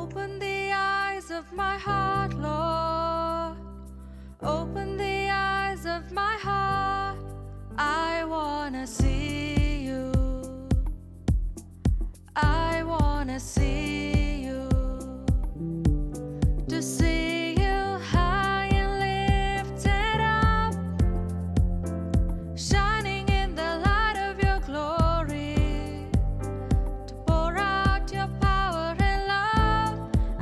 Open the eyes of my heart, Lord. Open the eyes of my heart. I wanna see you. I wanna see you. To see you high and lifted up, shining in the light of your glory. To pour out your power and love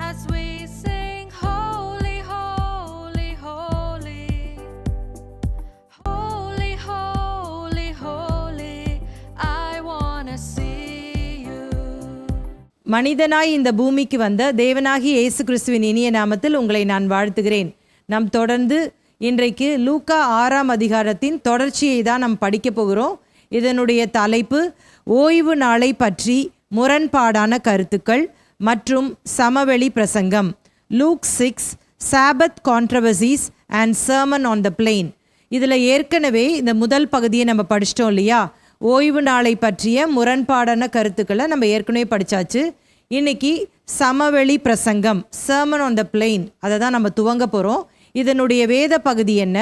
as we sing, holy, holy, holy. Holy, holy, holy. I wanna see you. மனிதனாய் இந்த பூமிக்கு வந்த தேவனாகிய இயேசு கிறிஸ்துவின் இனிய நாமத்தில் உங்களை நான் வாழ்த்துகிறேன். நாம் தொடர்ந்து இன்றைக்கு லூக்கா 6ஆம் அதிகாரத்தின் தொடர்ச்சியை தான் நாம் படிக்கப் போகிறோம். இதனுடைய தலைப்பு ஓய்வு நாளை பற்றி முரண்பாடான கருத்துக்கள் மற்றும் சமவெளி பிரசங்கம். Luke 6 Sabbath controversies and sermon on the plain. இதில் ஏற்கனவே இந்த முதல் பகுதியை நம்ம படிச்சிட்டோம் இல்லையா? ஓய்வு நாளை பற்றிய முரண்பாடான கருத்துக்களை நம்ம ஏற்கனவே படித்தாச்சு. இன்னைக்கு சமவெளி பிரசங்கம், சர்மன் ஆன் த பிளெயின், அதை தான் நம்ம துவங்க போகிறோம். இதனுடைய வேத பகுதி என்ன?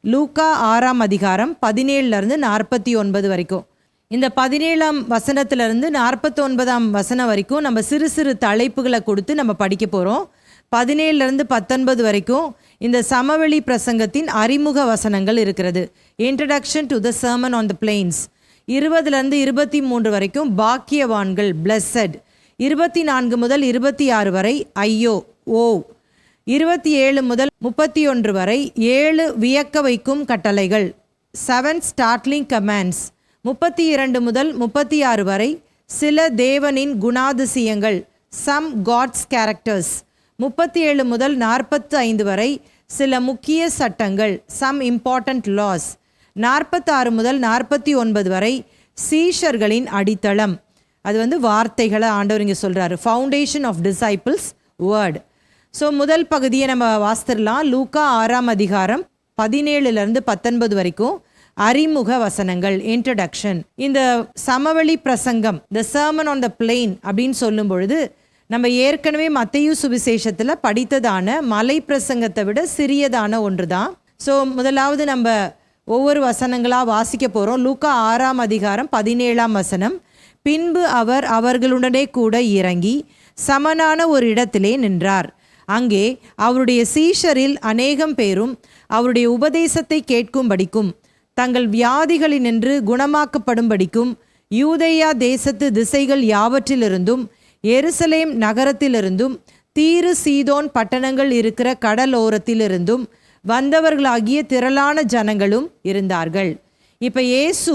லூக்கா 6ஆம் அதிகாரம் 17லேருந்து 49 வரைக்கும். இந்த 17ஆம் வசனத்திலிருந்து 49ஆம் வசனம் வரைக்கும் நம்ம சிறு சிறு தலைப்புகளை கொடுத்து நம்ம படிக்க போகிறோம். 17லேருந்து 19 வரைக்கும் இந்த சமவெளி பிரசங்கத்தின் அறிமுக வசனங்கள் இருக்கிறது. Introduction to the sermon on the plains. 20லேருந்து 23 வரைக்கும் பாக்கியவான்கள், பிளஸட். 24 முதல் 26 வரை ஐயோ, ஓ. 27 முதல் 31 வரை 7 வியக்க வைக்கும் கட்டளைகள், 7 ஸ்டார்ட்லிங் கமாண்ட்ஸ். 32 முதல் 36 வரை சில தேவனின் குணாதிசயங்கள், சம் காட்ஸ் கேரக்டர்ஸ். 37 முதல் 45 வரை சில முக்கிய சட்டங்கள், சம் இம்பார்ட்டன்ட் லாஸ். 46 முதல் 49 வரை சீஷர்களின் அடித்தளம். அது வார்த்தைகளை ஆண்டவர் இங்கே சொல்கிறாரு. Foundation of disciples word. So முதல் பகுதியை நம்ம வாசித்திரலாம். லூக்கா 6ஆம் அதிகாரம் 17லேருந்து 19 வரைக்கும் அறிமுக வசனங்கள், இன்ட்ரடக்ஷன். இந்த சமவெளி பிரசங்கம், த சர்மன் ஆன் த பிளெயின் அப்படின்னு சொல்லும் பொழுது நம்ம ஏற்கனவே மத்தேயு சுவிசேஷத்தில் படித்ததான மலை பிரசங்கத்தை விட சிறியதான ஒன்று தான். ஸோ முதலாவது நம்ம ஒவ்வொரு வசனங்களாக வாசிக்க போகிறோம். லூக்கா 6ஆம் அதிகாரம் 17ஆம் வசனம். பின்பு அவர் அவர்களுடனே கூட இறங்கி சமனான ஒரு இடத்திலே நின்றார். அங்கே அவருடைய சீஷரில் அநேகம் பேரும் அவருடைய உபதேசத்தை கேட்கும்படிக்கும் தங்கள் வியாதிகளினின்று குணமாக்கப்படும்படிக்கும் யூதேயா தேசத்து திசைகள் யாவற்றிலிருந்தும் எருசலேம் நகரத்திலிருந்தும் தீரு சீதோன் பட்டணங்கள் இருக்கிற கடலோரத்திலிருந்தும் வந்தவர்களாகிய திரளான ஜனங்களும் இருந்தார்கள். இப்போ இயேசு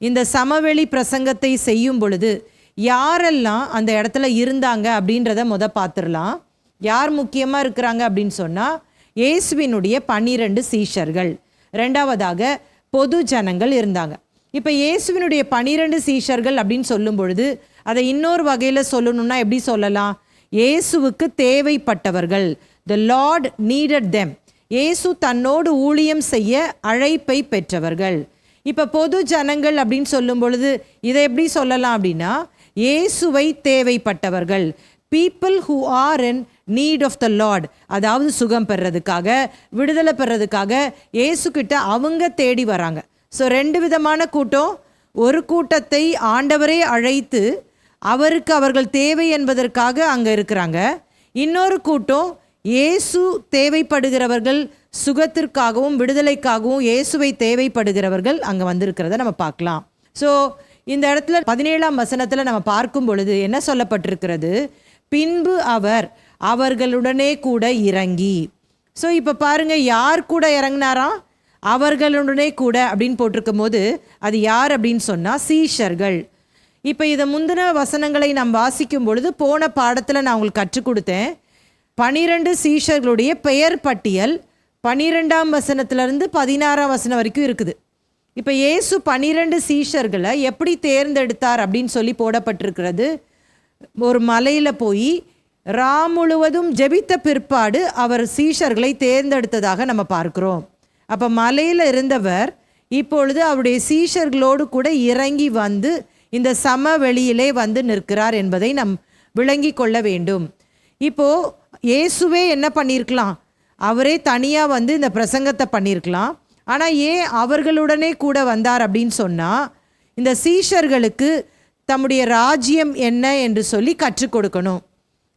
இந்த சமவெளி பிரசங்கத்தை செய்யும் பொழுது யாரெல்லாம் அந்த இடத்துல இருந்தாங்க அப்படின்றத பார்த்துடலாம். யார் முக்கியமாக இருக்கிறாங்க அப்படின்னு சொன்னால் இயேசுவினுடைய 12 சீஷர்கள். ரெண்டாவதாக பொது ஜனங்கள் இருந்தாங்க. இப்போ இயேசுவினுடைய 12 சீஷர்கள் அப்படின்னு சொல்லும் பொழுது அதை இன்னொரு வகையில் சொல்லணும்னா எப்படி சொல்லலாம்? இயேசுவுக்கு தேவைப்பட்டவர்கள். த லார்ட் நீடட் தெம். இயேசு தன்னோடு ஊழியம் செய்ய அழைப்பை பெற்றவர்கள். இப்போ பொது ஜனங்கள் அப்படின்னு சொல்லும் பொழுது இதை எப்படி சொல்லலாம் அப்படின்னா, இயேசுவை தேவைப்பட்டவர்கள். People who are in need of the Lord. அதாவது சுகம் பெறதுக்காக, விடுதலை பெறதுக்காக இயேசுக்கிட்ட அவங்க தேடி வராங்க. ஸோ 2 விதமான கூட்டம். ஒரு கூட்டத்தை ஆண்டவரே அழைத்து அவருக்கு அவர்கள் தேவை என்பதற்காக அங்கே இருக்கிறாங்க. இன்னொரு கூட்டம் இயேசு தேவைப்படுகிறவர்கள், சுகத்திற்காகவும் விடுதலைக்காகவும் இயேசுவை தேவைப்படுகிறவர்கள் அங்கே வந்திருக்கிறத நம்ம பார்க்கலாம். ஸோ இந்த இடத்துல 17ஆம் வசனத்தில் நம்ம பார்க்கும் பொழுது என்ன சொல்லப்பட்டிருக்கிறது? பின்பு அவர் அவர்களுடனே கூட இறங்கி. ஸோ இப்போ பாருங்கள், யார் கூட இறங்கினாராம்? அவர்களுடனே கூட அப்படின்னு போட்டிருக்கும் போது அது யார் அப்படின்னு சொன்னால் சீஷர்கள். இப்போ இதை முந்தின வசனங்களை நாம் வாசிக்கும் பொழுது போன பாடத்தில் நான் உங்களுக்கு கற்றுக் கொடுத்தேன். 12 சீஷர்களுடைய பெயர் பட்டியல் 12ஆம் வசனத்திலிருந்து 16ஆம் வசனம் வரைக்கும் இருக்குது. இப்போ இயேசு 12 சீஷர்களை எப்படி தேர்ந்தெடுத்தார் அப்படின்னு சொல்லி போடப்பட்டிருக்கிறது. ஒரு மலையில் போய் முழுவதும் ஜெபித்த பிற்பாடு அவர் சீஷர்களை தேர்ந்தெடுத்ததாக நம்ம பார்க்கிறோம். அப்போ மலையில் இருந்தவர் இப்பொழுது அவருடைய சீஷர்களோடு கூட இறங்கி வந்து இந்த சமவெளியிலே வந்து நிற்கிறார் என்பதை நாம் விளங்கி கொள்ள வேண்டும். இப்போது இயேசுவே என்ன பண்ணியிருக்கலாம், அவரே தனியாக வந்து இந்த பிரசங்கத்தை பண்ணியிருக்கலாம். ஆனால் ஏன் அவர்களுடனே கூட வந்தார் அப்படின்னு சொன்னால், இந்த சீஷர்களுக்கு தம்முடைய ராஜ்யம் என்ன என்று சொல்லி கற்றுக் கொடுக்கணும்.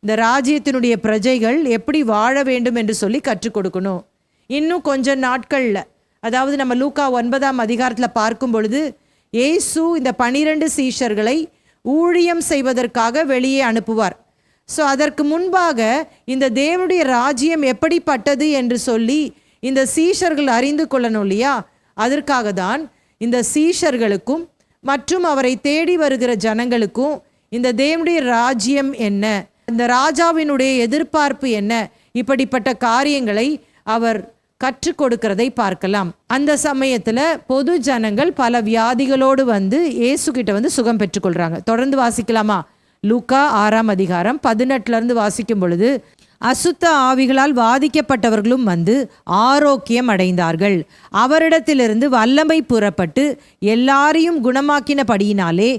இந்த ராஜ்யத்தினுடைய பிரஜைகள் எப்படி வாழ வேண்டும் என்று சொல்லி கற்றுக் கொடுக்கணும். இன்னும் கொஞ்ச நாட்களில், அதாவது நம்ம லூக்கா 9ஆம் அதிகாரத்தில் பார்க்கும் பொழுது, இயேசு இந்த 12 சீஷர்களை ஊழியம் செய்வதற்காக வெளியே அனுப்புவார். ஸோ அதற்கு முன்பாக இந்த தேவனுடைய ராஜ்யம் எப்படிப்பட்டது என்று சொல்லி இந்த சீஷர்கள் அறிந்து கொள்ளணும் இல்லையா? அதற்காக தான் இந்த சீஷர்களுக்கும் மற்றும் அவரை தேடி வருகிற ஜனங்களுக்கும் இந்த தேவனுடைய ராஜ்யம் என்ன, இந்த ராஜாவினுடைய எதிர்பார்ப்பு என்ன, இப்படிப்பட்ட காரியங்களை அவர் கற்றுக் கொடுக்கிறதை பார்க்கலாம். அந்த சமயத்தில் பொது ஜனங்கள் பல வியாதிகளோடு வந்து இயேசுகிட்ட வந்து சுகம் பெற்றுக்கொள்கிறாங்க. தொடர்ந்து வாசிக்கலாமா? லூக்கா 6ஆம் அதிகாரம் 18 வாசிக்கும் பொழுது, அசுத்த ஆவிகளால் வாதிக்கப்பட்டவர்களும் வந்து ஆரோக்கியம் அடைந்தார்கள். அவரிடத்திலிருந்து வல்லமை புறப்பட்டு எல்லாரையும் குணமாக்கினபடியினாலே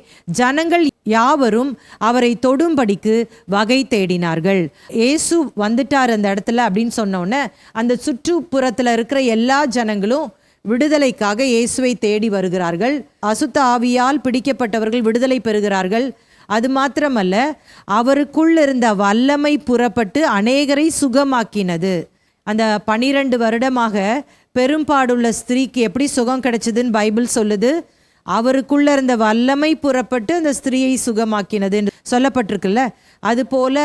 ஜனங்கள் யாவரும் அவரை தொடும்படிக்கு வகை தேடினார்கள். இயேசு வந்துட்டார் அந்த இடத்துல அப்படின்னு சொன்னோன்னே அந்த சுற்றுப்புறத்தில் இருக்கிற எல்லா ஜனங்களும் விடுதலைக்காக இயேசுவை தேடி வருகிறார்கள். அசுத்த ஆவியால் பிடிக்கப்பட்டவர்கள் விடுதலை பெறுகிறார்கள். அது மாத்திரமல்ல, அவருக்குள் இருந்த வல்லமை புறப்பட்டு அநேகரை சுகமாக்கினது. அந்த 12 வருடமாக பெரும்பாடுள்ள ஸ்திரீக்கு எப்படி சுகம் கிடைச்சதுன்னு பைபிள் சொல்லுது. அவருக்குள்ள இருந்த வல்லமை புறப்பட்டு அந்த ஸ்திரீயை சுகமாக்கினது என்று சொல்லப்பட்டிருக்குல்ல. அதுபோல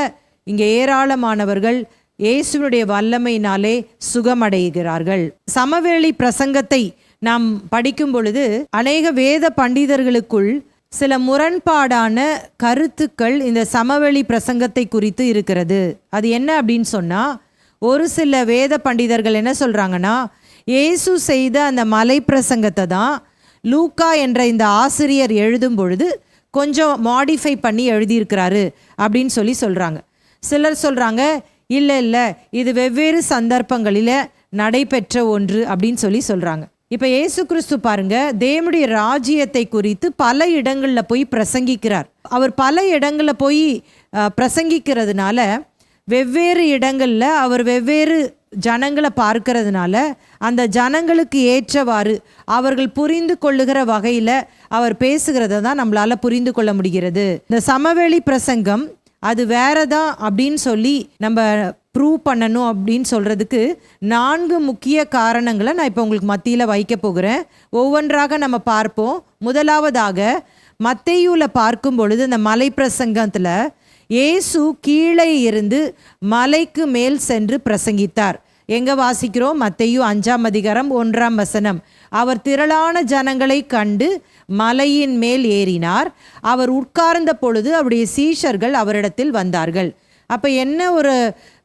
இங்கே ஏராளமானவர்கள் இயேசுவினுடைய வல்லமையினாலே சுகமடைகிறார்கள். சமவெளி பிரசங்கத்தை நாம் படிக்கும் பொழுது அநேக வேத பண்டிதர்களுக்குள் சில முரண்பாடான கருத்துக்கள் இந்த சமவெளி பிரசங்கத்தை குறித்து இருக்கிறது. அது என்ன அப்படின்னு சொன்னால், ஒரு சில வேத பண்டிதர்கள் என்ன சொல்கிறாங்கன்னா, இயேசு செய்த அந்த மலை பிரசங்கத்தை தான் லூக்கா என்ற இந்த ஆசிரியர் எழுதும் பொழுது கொஞ்சம் மாடிஃபை பண்ணி எழுதியிருக்கிறாரு அப்படின்னு சொல்லி சொல்கிறாங்க. சிலர் சொல்கிறாங்க, இல்லை இது வெவ்வேறு சந்தர்ப்பங்களில் நடைபெற்ற ஒன்று அப்படின்னு சொல்லி சொல்கிறாங்க. இப்போ இயேசு கிறிஸ்து பாருங்க, தேவனுடைய ராஜ்யத்தை குறித்து பல இடங்களில் போய் பிரசங்கிக்கிறார். அவர் பல இடங்களில் போய் பிரசங்கிக்கிறதுனால வெவ்வேறு இடங்களில் அவர் வெவ்வேறு ஜனங்களை பார்க்கறதுனால அந்த ஜனங்களுக்கு ஏற்றவாறு அவர்கள் புரிந்து கொள்ளுகிற வகையில் அவர் பேசுகிறத தான் நம்மளால் புரிந்து கொள்ள முடிகிறது. இந்த சமவெளி பிரசங்கம் அது வேறதான் அப்படின்னு சொல்லி நம்ம ப்ரூவ் பண்ணணும் அப்படின்னு சொல்கிறதுக்கு 4 முக்கிய காரணங்களை நான் இப்போ உங்களுக்கு மத்தியில் வைக்க போகிறேன். ஒவ்வொன்றாக நம்ம பார்ப்போம். முதலாவதாக மத்தேயுவில் பார்க்கும் பொழுது இந்த மலை பிரசங்கத்தில் இயேசு கீழே இருந்து மலைக்கு மேல் சென்று பிரசங்கித்தார். எங்கே வாசிக்கிறோம்? மத்தேயு 5ஆம் அதிகாரம் 1ஆம் வசனம். அவர் திரளான ஜனங்களை கண்டு மலையின் மேல் ஏறினார். அவர் உட்கார்ந்த பொழுது அவருடைய சீஷர்கள் அவரிடத்தில் வந்தார்கள். அப்போ என்ன ஒரு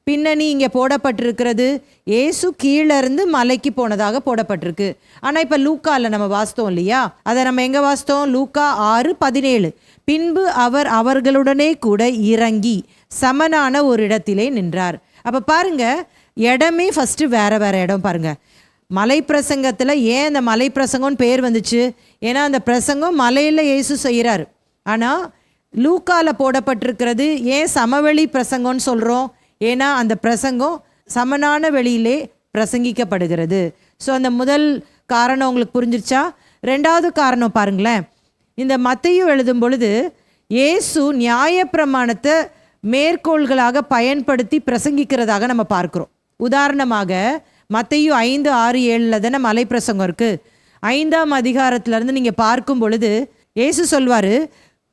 பின்னணி இங்கே போடப்பட்டிருக்கிறது? இயேசு கீழே இருந்து மலைக்கு போனதாக போடப்பட்டிருக்கு. ஆனால் இப்போ லூக்காவில் நம்ம வாசித்தோம் இல்லையா? அதை நம்ம எங்கே வாசித்தோம்? லூக்கா 6:17. பின்பு அவர் அவர்களுடனே கூட இறங்கி சமனான ஒரு இடத்திலே நின்றார். அப்போ பாருங்க, இடமே ஃபஸ்ட்டு வேற இடம் பாருங்க. மலை பிரசங்கத்தில் ஏன் அந்த மலை பிரசங்கம்னு பேர் வந்துச்சு? ஏன்னா அந்த பிரசங்கம் மலையில் இயேசு செய்கிறார். ஆனால் லூக்காவில் போடப்பட்டிருக்கிறது ஏன் சமவெளி பிரசங்கம்னு சொல்கிறோம்? ஏன்னா அந்த பிரசங்கம் சமனான வெளியிலே பிரசங்கிக்கப்படுகிறது. ஸோ அந்த முதல் காரணம் உங்களுக்கு புரிஞ்சிருச்சா? 2வது காரணம் பாருங்களேன். இந்த மத்தேயு எழுதும் பொழுது இயேசு நியாயப்பிரமாணத்தை மேற்கோள்களாக பயன்படுத்தி பிரசங்கிக்கிறதாக நம்ம பார்க்குறோம். உதாரணமாக மத்தேயு 5, 6, 7 தானே மலை பிரசங்கம் இருக்குது. 5ஆம் அதிகாரத்திலேருந்து நீங்கள் பார்க்கும் பொழுது இயேசு சொல்வார்,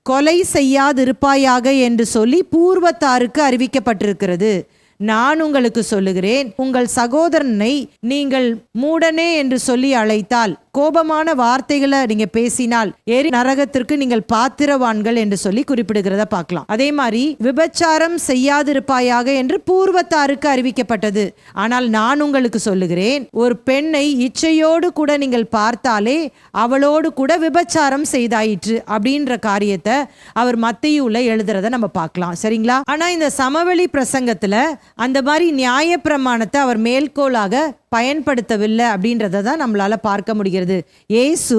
கொலை செய்யாதிருப்பாயாக என்று சொல்லி பூர்வத்தாருக்கு அறிவிக்கப்பட்டிருக்கிறது. நான் உங்களுக்கு சொல்லுகிறேன், உங்கள் சகோதரனை நீங்கள் மூடனே என்று சொல்லி அழைத்தால், கோபமான வார்த்தைகளை நீங்க பேசினால் எரி நரகத்திற்கு நீங்கள் பாத்திரவான்கள் என்று சொல்லி குறிப்பிடுகிறத பார்க்கலாம். அதே மாதிரி விபச்சாரம் செய்யாதிருப்பாயாக என்று பூர்வத்தாருக்கு அறிவிக்கப்பட்டது. ஆனால் நான் உங்களுக்கு சொல்லுகிறேன், ஒரு பெண்ணை இச்சையோடு கூட நீங்கள் பார்த்தாலே அவளோடு கூட விபச்சாரம் செய்தாயிற்று அப்படின்ற காரியத்தை அவர் மத்தேயுல எழுதுறத நம்ம பார்க்கலாம். சரிங்களா? ஆனா இந்த சமவெளி பிரசங்கத்துல அந்த மாதிரி நியாயப்பிரமாணத்தை அவர் மேற்கோளாக பயன்படுத்தவில்லை அப்படின்றத தான் நம்மளால பார்க்க முடிகிறது. இயேசு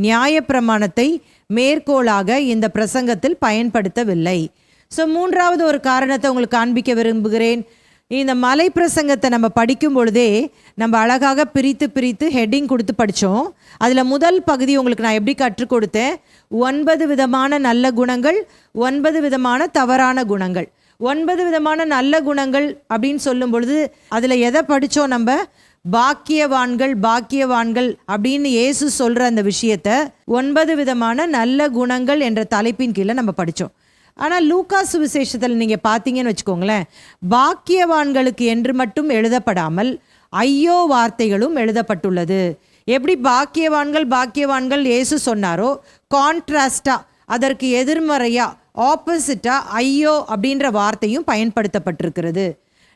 நியாயப்பிரமாணத்தை மேற்கோளாக இந்த பிரசங்கத்தில் பயன்படுத்தவில்லை. ஸோ மூன்றாவது ஒரு காரணத்தை உங்களுக்கு காண்பிக்க விரும்புகிறேன். இந்த மலை பிரசங்கத்தை நம்ம படிக்கும் பொழுதே நம்ம அழகாக பிரித்து ஹெட்டிங் கொடுத்து படித்தோம். அதில் முதல் பகுதி உங்களுக்கு நான் எப்படி கற்றுக் கொடுத்தேன், 9 விதமான நல்ல குணங்கள், 9 விதமான தவறான குணங்கள். 9 விதமான நல்ல குணங்கள் அப்படின்னு சொல்லும் பொழுது அதில் எதை படித்தோம், நம்ம பாக்கியவான்கள் அப்படின்னு இயேசு சொல்கிற அந்த விஷயத்தை 9 விதமான நல்ல குணங்கள் என்ற தலைப்பின் கீழே நம்ம படித்தோம். ஆனால் லூக்கா சுவிசேஷத்தில் நீங்கள் பார்த்தீங்கன்னு வச்சுக்கோங்களேன், பாக்கியவான்களுக்கு என்று மட்டும் எழுதப்படாமல் ஐயோ வார்த்தைகளும் எழுதப்பட்டுள்ளது. எப்படி பாக்கியவான்கள் இயேசு சொன்னாரோ, கான்ட்ராஸ்டாக அதற்கு எதிர்மறையாக ஆப்போசிட்டாக ஐயோ அப்படின்ற வார்த்தையும் பயன்படுத்தப்பட்டிருக்கிறது.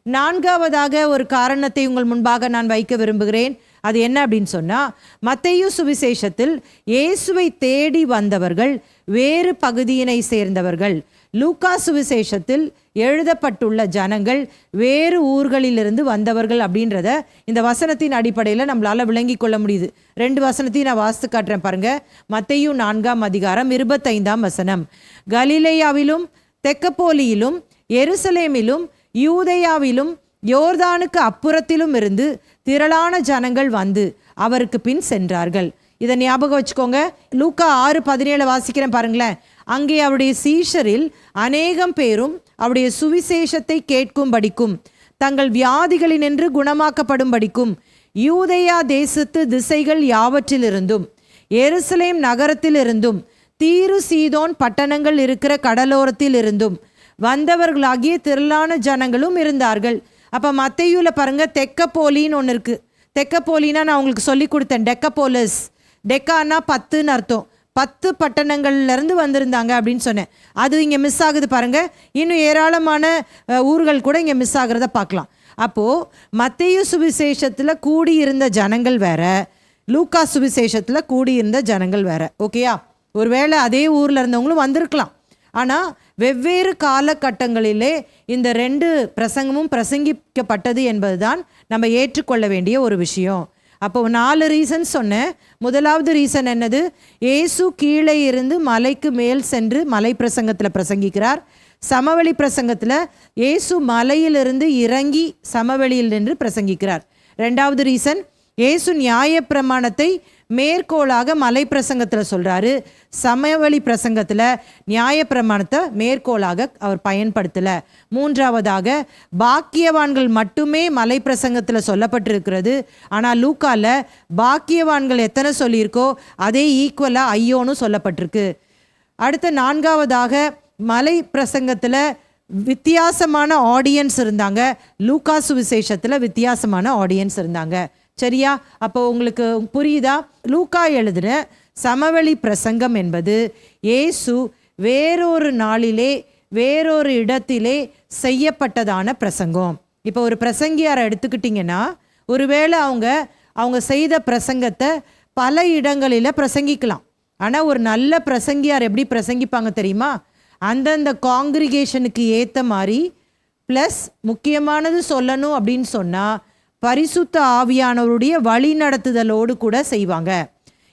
நான்காவதாக ஒரு காரணத்தை உங்கள் முன்பாக நான் வைக்க விரும்புகிறேன். அது என்ன அப்படின்னு சொன்னால், மத்தேயு சுவிசேஷத்தில் இயேசுவை தேடி வந்தவர்கள் வேறு பகுதியினை சேர்ந்தவர்கள், லூக்கா சுவிசேஷத்தில் எழுதப்பட்டுள்ள ஜனங்கள் வேறு ஊர்களிலிருந்து வந்தவர்கள் அப்படின்றத இந்த வசனத்தின் அடிப்படையில் நம்மளால் விளங்கி கொள்ள முடியுது. 2 வசனத்தையும் நான் வாசித்து காட்டுறேன் பாருங்க. மத்தேயு 4ஆம் அதிகாரம் 25ஆம் வசனம். கலிலேயாவிலும் தெக்கப்போலியிலும் எருசலேமிலும் யூதேயாவிலும் யோர்தானுக்கு அப்புறத்திலும் இருந்து திரளான ஜனங்கள் வந்து அவருக்கு பின் சென்றார்கள். இதை ஞாபகம் வச்சுக்கோங்க. லூக்கா 6:17 வாசிக்கிறேன் பாருங்களேன். அங்கே அவருடைய சீஷரில் அநேகம் பேரும் அவருடைய சுவிசேஷத்தை கேட்கும்படிக்கும் தங்கள் வியாதிகளினின்று குணமாக்கப்படும்படிக்கும் யூதேயா தேசத்து திசைகள் யாவற்றிலிருந்தும் எருசலேம் நகரத்திலிருந்தும் தீரு சீதோன் பட்டணங்கள் இருக்கிற கடலோரத்தில் இருந்தும் வந்தவர்களாகிய திரளான ஜனங்களும் இருந்தார்கள். அப்போ மத்தேயுல பாருங்க, தெக்கப்போலின்னு ஒன்று இருக்குது. தெக்கப்போலினா நான் உங்களுக்கு சொல்லி கொடுத்தேன், டெக்கப்போலிஸ். டெக்கானா 10ன்னு அர்த்தம். 10 பட்டணங்கள்லேருந்து வந்திருந்தாங்க அப்படின்னு சொன்னேன். அது இங்கே மிஸ் ஆகுது பாருங்கள். இன்னும் ஏராளமான ஊர்கள் கூட இங்கே மிஸ் ஆகிறத பார்க்கலாம். அப்போது மத்தேயு சுவிசேஷத்தில் கூடியிருந்த ஜனங்கள் வேற, லூக்கா சுவிசேஷத்தில் கூடியிருந்த ஜனங்கள் வேற. ஓகேயா? ஒருவேளை அதே ஊரில் இருந்தவங்களும் வந்திருக்கலாம். ஆனால் வெவ்வேறு காலகட்டங்களிலே இந்த 2 பிரசங்கமும் பிரசங்கிக்கப்பட்டது என்பதுதான் நம்ம ஏற்றுக்கொள்ள வேண்டிய ஒரு விஷயம். அப்போ 4 ரீசன் சொன்னேன். முதலாவது ரீசன் என்னது? இயேசு கீழே இருந்து மலைக்கு மேல் சென்று மலை பிரசங்கத்தில் பிரசங்கிக்கிறார். சமவெளி பிரசங்கத்தில் இயேசு மலையிலிருந்து இறங்கி சமவெளியில் நின்று பிரசங்கிக்கிறார். 2வது ரீசன், இயேசு நியாயப்பிரமாணத்தை மேற்கோளாக மலை பிரசங்கத்தில் சொல்கிறாரு. சமவெளி பிரசங்கத்தில் நியாயப்பிரமாணத்தை மேற்கோளாக அவர் பயன்படுத்தலை. 3வதாக பாக்கியவான்கள் மட்டுமே மலை பிரசங்கத்தில் சொல்லப்பட்டிருக்கிறது. ஆனால் லூக்கால பாக்கியவான்கள் எத்தனை சொல்லியிருக்கோ அதே ஈக்குவலாக ஐயோன்னு சொல்லப்பட்டிருக்கு. அடுத்த 4வதாக மலை பிரசங்கத்தில் வித்தியாசமான ஆடியன்ஸ் இருந்தாங்க, லூக்கா சுவிசேஷத்தில் வித்தியாசமான ஆடியன்ஸ் இருந்தாங்க. சரியா? அப்போ உங்களுக்கு புரியுதா? லூக்கா எழுதுகிற சமவெளி பிரசங்கம் என்பது இயேசு வேறொரு நாளிலே வேறொரு இடத்திலே செய்யப்பட்டதான பிரசங்கம். இப்போ ஒரு பிரசங்கியாரை எடுத்துக்கிட்டிங்கன்னா, ஒருவேளை அவங்க செய்த பிரசங்கத்தை பல இடங்களில் பிரசங்கிக்கலாம். ஆனால் ஒரு நல்ல பிரசங்கியார் எப்படி பிரசங்கிப்பாங்க தெரியுமா? அந்தந்த காங்கிரிகேஷனுக்கு ஏற்ற மாதிரி, ப்ளஸ் முக்கியமானது சொல்லணும் அப்படின்னு சொன்னால் பரிசுத்த ஆவியானவருடைய வழி நடத்துதலோடு கூட செய்வாங்க.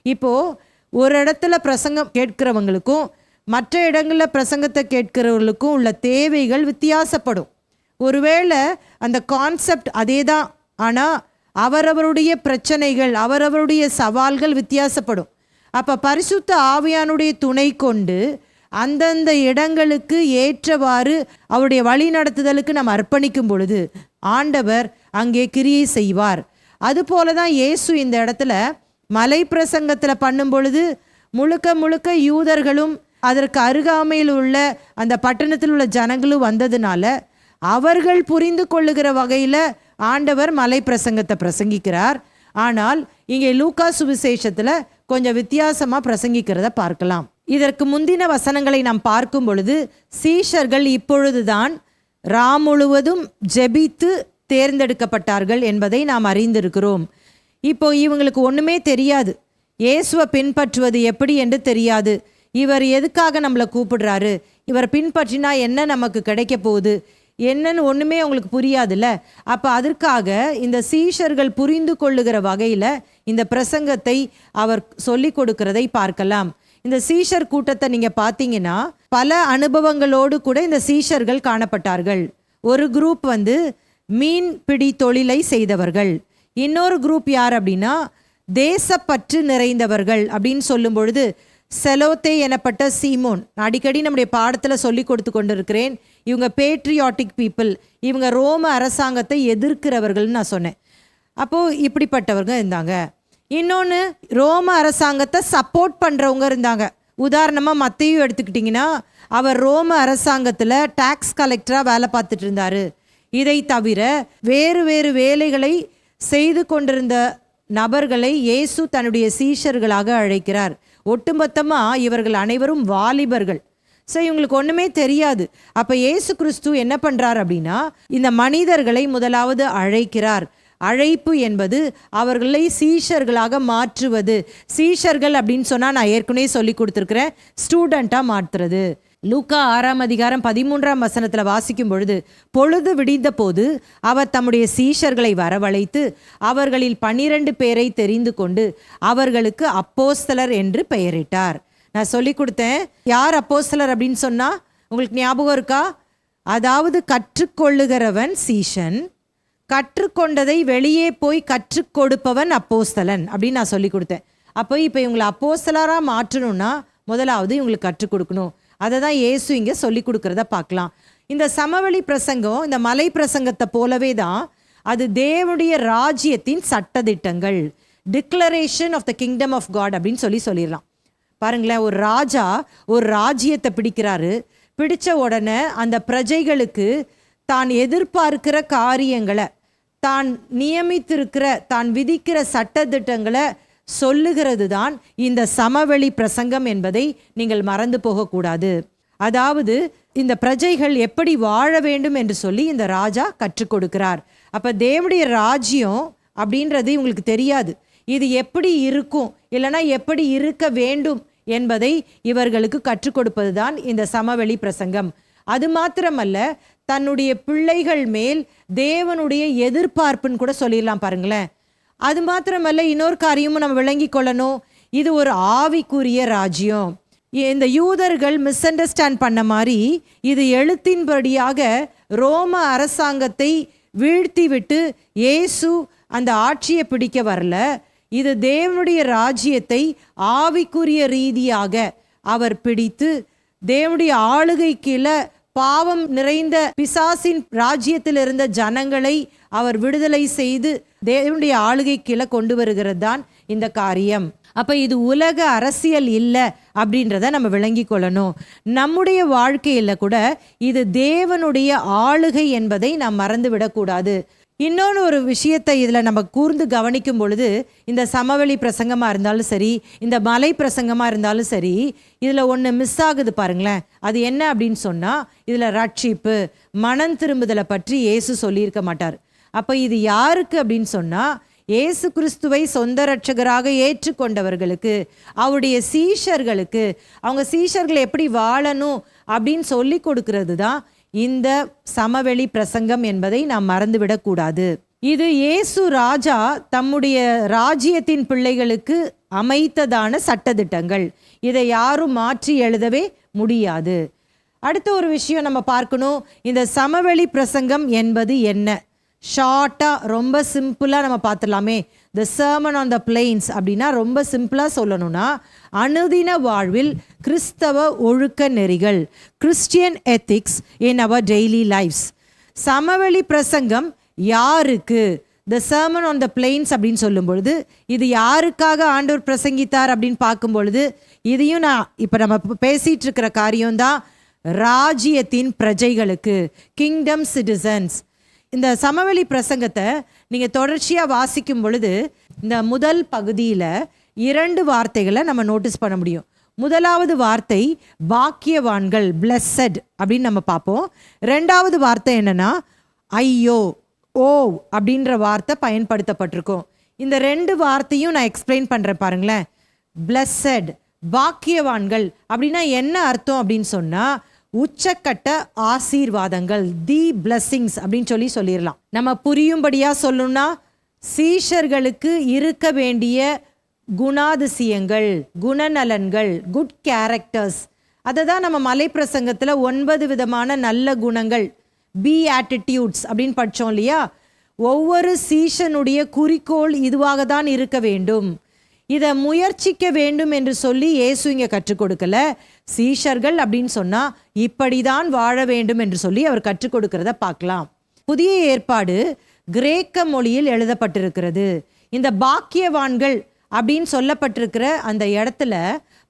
இப்போது ஒரு இடத்துல பிரசங்கம் கேட்கிறவங்களுக்கும் மற்ற இடங்களில் பிரசங்கத்தை கேட்கிறவர்களுக்கும் உள்ள தேவைகள் வித்தியாசப்படும். ஒருவேளை அந்த கான்செப்ட் அதே தான், ஆனால் அவரவருடைய பிரச்சனைகள் அவரவருடைய சவால்கள் வித்தியாசப்படும். அப்போ பரிசுத்த ஆவியானுடைய துணை கொண்டு அந்தந்த இடங்களுக்கு ஏற்றவாறு அவருடைய வழி நடத்துதலுக்கு நம்ம அர்ப்பணிக்கும் பொழுது ஆண்டவர் அங்கே கிரியை செய்வார். அதுபோல தான் இயேசு இந்த இடத்துல மலை பிரசங்கத்தில் பண்ணும் பொழுது முழுக்க யூதர்களும் அதற்கு அருகாமையில் உள்ள அந்த பட்டணத்தில் உள்ள ஜனங்களும் வந்ததுனால அவர்கள் புரிந்து கொள்ளுகிற வகையில் ஆண்டவர் மலை பிரசங்கத்தை பிரசங்கிக்கிறார். ஆனால் இங்கே லூக்கா சுவிசேஷத்தில் கொஞ்சம் வித்தியாசமாக பிரசங்கிக்கிறத பார்க்கலாம். இதற்கு முந்தின வசனங்களை நாம் பார்க்கும் பொழுது சீஷர்கள் இப்பொழுதுதான் முழுவதும் ஜெபித்து தேர்ந்தெடுக்கப்பட்டார்கள் என்பதை நாம் அறிந்திருக்கிறோம். இப்போ இவங்களுக்கு ஒன்றுமே தெரியாது, இயேசுவை பின்பற்றுவது எப்படி என்று தெரியாது. இவர் எதுக்காக நம்மளை கூப்பிடுறாரு, இவர் பின்பற்றினா என்ன நமக்கு கிடைக்க போகுது என்னன்னு ஒன்றுமே அவங்களுக்கு புரியாதுல்ல. அப்போ அதற்காக இந்த சீஷர்கள் புரிந்து கொள்ளுகிற வகையில் இந்த பிரசங்கத்தை அவர் சொல்லி கொடுக்கிறதை பார்க்கலாம். இந்த சீஷர் கூட்டத்தை நீங்கள் பார்த்தீங்கன்னா பல அனுபவங்களோடு கூட இந்த சீஷர்கள் காணப்பட்டார்கள். ஒரு குரூப் மீன்பிடி தொழிலை செய்தவர்கள். இன்னொரு குரூப் யார் அப்படின்னா தேசப்பற்று நிறைந்தவர்கள் அப்படின்னு சொல்லும் பொழுது செலோத்தே எனப்பட்ட சீமோன். அடிக்கடி நம்முடைய பாடத்தில் சொல்லி கொடுத்து கொண்டிருக்கிறேன். இவங்க பேட்ரியாட்டிக் பீப்புள், இவங்க ரோம அரசாங்கத்தை எதிர்க்கிறவர்கள்னு நான் சொன்னேன். அப்போது இப்படிப்பட்டவங்க இருந்தாங்க. இன்னொன்று ரோம அரசாங்கத்தை சப்போர்ட் பண்ணுறவங்க இருந்தாங்க. உதாரணமாக மத்தேயு எடுத்துக்கிட்டிங்கன்னா அவர் ரோம அரசாங்கத்தில் டாக்ஸ் கலெக்டராக வேலை பார்த்துட்டு இருந்தார். இதை தவிர வேறு வேறு வேலைகளை செய்து கொண்டிருந்த நபர்களை இயேசு தன்னுடைய சீஷர்களாக அழைக்கிறார். ஒட்டுமொத்தமாக இவர்கள் அனைவரும் வாலிபர்கள். ஸோ இவங்களுக்கு ஒன்றுமே தெரியாது. அப்போ இயேசு கிறிஸ்து என்ன பண்ணுறார் அப்படின்னா இந்த மனிதர்களை முதலாவது அழைக்கிறார். அழைப்பு என்பது அவர்களை சீஷர்களாக மாற்றுவது. சீஷர்கள் அப்படின்னு சொன்னால் நான் ஏற்கனவே சொல்லி கொடுத்துருக்கிறேன், ஸ்டூடெண்ட்டாக மாற்றுறது. லூக்கா 6ஆம் அதிகாரம் 13ஆம் வசனத்தில் வாசிக்கும் பொழுது, பொழுது விடிந்த போது அவர் தம்முடைய சீஷர்களை வரவழைத்து அவர்களில் 12 பேரை தெரிந்து கொண்டு அவர்களுக்கு அப்போஸ்தலர் என்று பெயரிட்டார். நான் சொல்லி கொடுத்தேன், யார் அப்போஸ்தலர் அப்படின்னு சொன்னால் உங்களுக்கு ஞாபகம் இருக்கா? அதாவது கற்றுக்கொள்ளுகிறவன் சீஷன், கற்றுக்கொண்டதை வெளியே போய் கற்றுக் கொடுப்பவன் அப்போஸ்தலன் அப்படின்னு நான் சொல்லி கொடுத்தேன். அப்போ இப்போ இவங்களை அப்போஸ்தலராக மாற்றணும்னா முதலாவது இவங்களுக்கு கற்றுக் கொடுக்கணும். அதை தான் இயேசு இங்கே சொல்லி கொடுக்குறத பார்க்கலாம். இந்த சமவெளி பிரசங்கம் இந்த மலை பிரசங்கத்தை போலவே தான் அது தேவனுடைய ராஜ்யத்தின் சட்டதிட்டங்கள், declaration of the kingdom of God அப்படின்னு சொல்லிடலாம். பாருங்களேன், ஒரு ராஜா ஒரு ராஜ்யத்தை பிடிக்கிறாரு. பிடிச்ச உடனே அந்த பிரஜைகளுக்கு தான் எதிர்பார்க்கிற காரியங்களை, தான் நியமித்திருக்கிற, தான் விதிக்கிற சட்டதிட்டங்களை சொல்லுகிறது தான் இந்த சமவெளி பிரசங்கம் என்பதை நீங்கள் மறந்து போகக்கூடாது. அதாவது இந்த பிரஜைகள் எப்படி வாழ வேண்டும் என்று சொல்லி இந்த ராஜா கற்றுக் கொடுக்கிறார். அப்போ தேவனுடைய ராஜ்யம் அப்படின்றது இவங்களுக்கு தெரியாது. இது எப்படி இருக்கும் இல்லைன்னா எப்படி இருக்க வேண்டும் என்பதை இவர்களுக்கு கற்றுக் கொடுப்பது தான் இந்த சமவெளி பிரசங்கம். அது மாத்திரமல்ல, தன்னுடைய பிள்ளைகள் மேல் தேவனுடைய எதிர்பார்ப்புன்னு கூட சொல்லிடலாம். பாருங்களேன், அது மாத்திரமல்ல, இன்னொரு காரியமும் நம்ம விளங்கி கொள்ளணும். இது ஒரு ஆவிக்குரிய ராஜ்யம். இந்த யூதர்கள் மிஸ் அண்டர்ஸ்டாண்ட் பண்ண மாதிரி இது எழுத்தின்படியாக ரோம அரசாங்கத்தை வீழ்த்தி விட்டு இயேசு அந்த ஆட்சியை பிடிக்க வரல. இது தேவனுடைய ராஜ்யத்தை ஆவிக்குரிய ரீதியாக அவர் பிடித்து தேவனுடைய ஆளுகை கீழே பாவம் நிறைந்த பிசாசின் ராஜ்யத்தில் இருந்த ஜனங்களை அவர் விடுதலை செய்து தேவனுடைய ஆளுகை கீழே கொண்டு வருகிறது தான் இந்த காரியம். அப்போ இது உலக அரசியல் இல்லை அப்படின்றத நம்ம விளங்கி கொள்ளணும். நம்முடைய வாழ்க்கையில் கூட இது தேவனுடைய ஆளுகை என்பதை நாம் மறந்து விடக்கூடாது. இன்னொன்று ஒரு விஷயத்தை இதில் நம்ம கூர்ந்து கவனிக்கும் பொழுது, இந்த சமவெளி பிரசங்கமாக இருந்தாலும் சரி, இந்த மலை பிரசங்கமாக இருந்தாலும் சரி, இதில் ஒன்று மிஸ் ஆகுது பாருங்களேன். அது என்ன அப்படின்னு சொன்னால், இதில் ரட்சிப்பு, மனம் திரும்புதலை பற்றி இயேசு சொல்லியிருக்க மாட்டார். அப்போ இது யாருக்கு அப்படின்னு சொன்னால், இயேசு கிறிஸ்துவை சொந்த இரட்சகராக ஏற்றுக்கொண்டவர்களுக்கு, அவருடைய சீஷர்களுக்கு, அவங்க சீஷர்கள் எப்படி வாழணும் அப்படின்னு சொல்லி கொடுக்கறது தான் இந்த சமவெளி பிரசங்கம் என்பதை நாம் மறந்துவிடக்கூடாது. இது இயேசு ராஜா தம்முடைய ராஜ்யத்தின் பிள்ளைகளுக்கு அமைத்ததான சட்டதிட்டங்கள். இதை யாரும் மாற்றி எழுதவே முடியாது. அடுத்த ஒரு விஷயம் நம்ம பார்க்கணும், இந்த சமவெளி பிரசங்கம் என்பது என்ன? ஷார்ட்டாக ரொம்ப சிம்பிளாக நம்ம பார்த்துடலாமே. த சர்மன் ஆன் த பிளெயின்ஸ் அப்படின்னா ரொம்ப சிம்பிளாக சொல்லணும்னா, அனுதின வாழ்வில் கிறிஸ்தவ ஒழுக்க நெறிகள், கிறிஸ்டியன் எத்திக்ஸ் இன் அவர் டெய்லி லைஃப்ஸ். சமவெளி பிரசங்கம் யாருக்கு? த சர்மன் ஆன் த பிளெயின்ஸ் அப்படின்னு சொல்லும் பொழுது இது யாருக்காக ஆண்டவர் பிரசங்கித்தார் அப்படின்னு பார்க்கும் பொழுது, இதையும் நான் இப்போ நம்ம பேசிகிட்டு இருக்கிற காரியம்தான் ராஜ்யத்தின் பிரஜைகளுக்கு, கிங்டம் சிட்டிசன்ஸ். இந்த சமவெளி பிரசங்கத்தை நீங்கள் தொடர்ச்சியாக வாசிக்கும் பொழுது இந்த முதல் பகுதியில் 2 வார்த்தைகளை நம்ம நோட்டீஸ் பண்ண முடியும். முதலாவது வார்த்தை பாக்கியவான்கள், பிளெஸட் அப்படின்னு நம்ம பார்ப்போம். 2வது வார்த்தை என்னன்னா ஐயோ, ஓ அப்படின்ற வார்த்தை பயன்படுத்தப்பட்டிருக்கும். இந்த 2 வார்த்தையும் நான் எக்ஸ்பிளைன் பண்ணுறேன் பாருங்களேன். பிளெஸட், பாக்கியவான்கள் அப்படின்னா என்ன அர்த்தம் அப்படின்னு சொன்னால், உச்சக்கட்ட ஆசீர்வாதங்கள், தி பிளெஸிங்ஸ் அப்படின்னு சொல்லிடலாம். நம்ம புரியும்படியாக சொல்லணும்னா, சீஷர்களுக்கு இருக்க வேண்டிய குணாதிசயங்கள், குணநலன்கள், குட் கேரக்டர்ஸ், அதை தான் நம்ம மலை பிரசங்கத்தில் 9 விதமான நல்ல குணங்கள், பி ஆட்டிடியூட்ஸ் அப்படின்னு படித்தோம் இல்லையா. ஒவ்வொரு சீஷனுடைய குறிக்கோள் இதுவாக தான் இருக்க வேண்டும், இதை முயற்சிக்க வேண்டும் என்று சொல்லி இயேசு இங்கே கற்றுக் கொடுக்கல. சீஷர்கள் அப்படின்னு சொன்னால் இப்படி தான் வாழ வேண்டும் என்று சொல்லி அவர் கற்றுக் கொடுக்கிறத பார்க்கலாம். புதிய ஏற்பாடு கிரேக்க மொழியில் எழுதப்பட்டிருக்கிறது. இந்த பாக்கியவான்கள் அப்படின்னு சொல்லப்பட்டிருக்கிற அந்த இடத்துல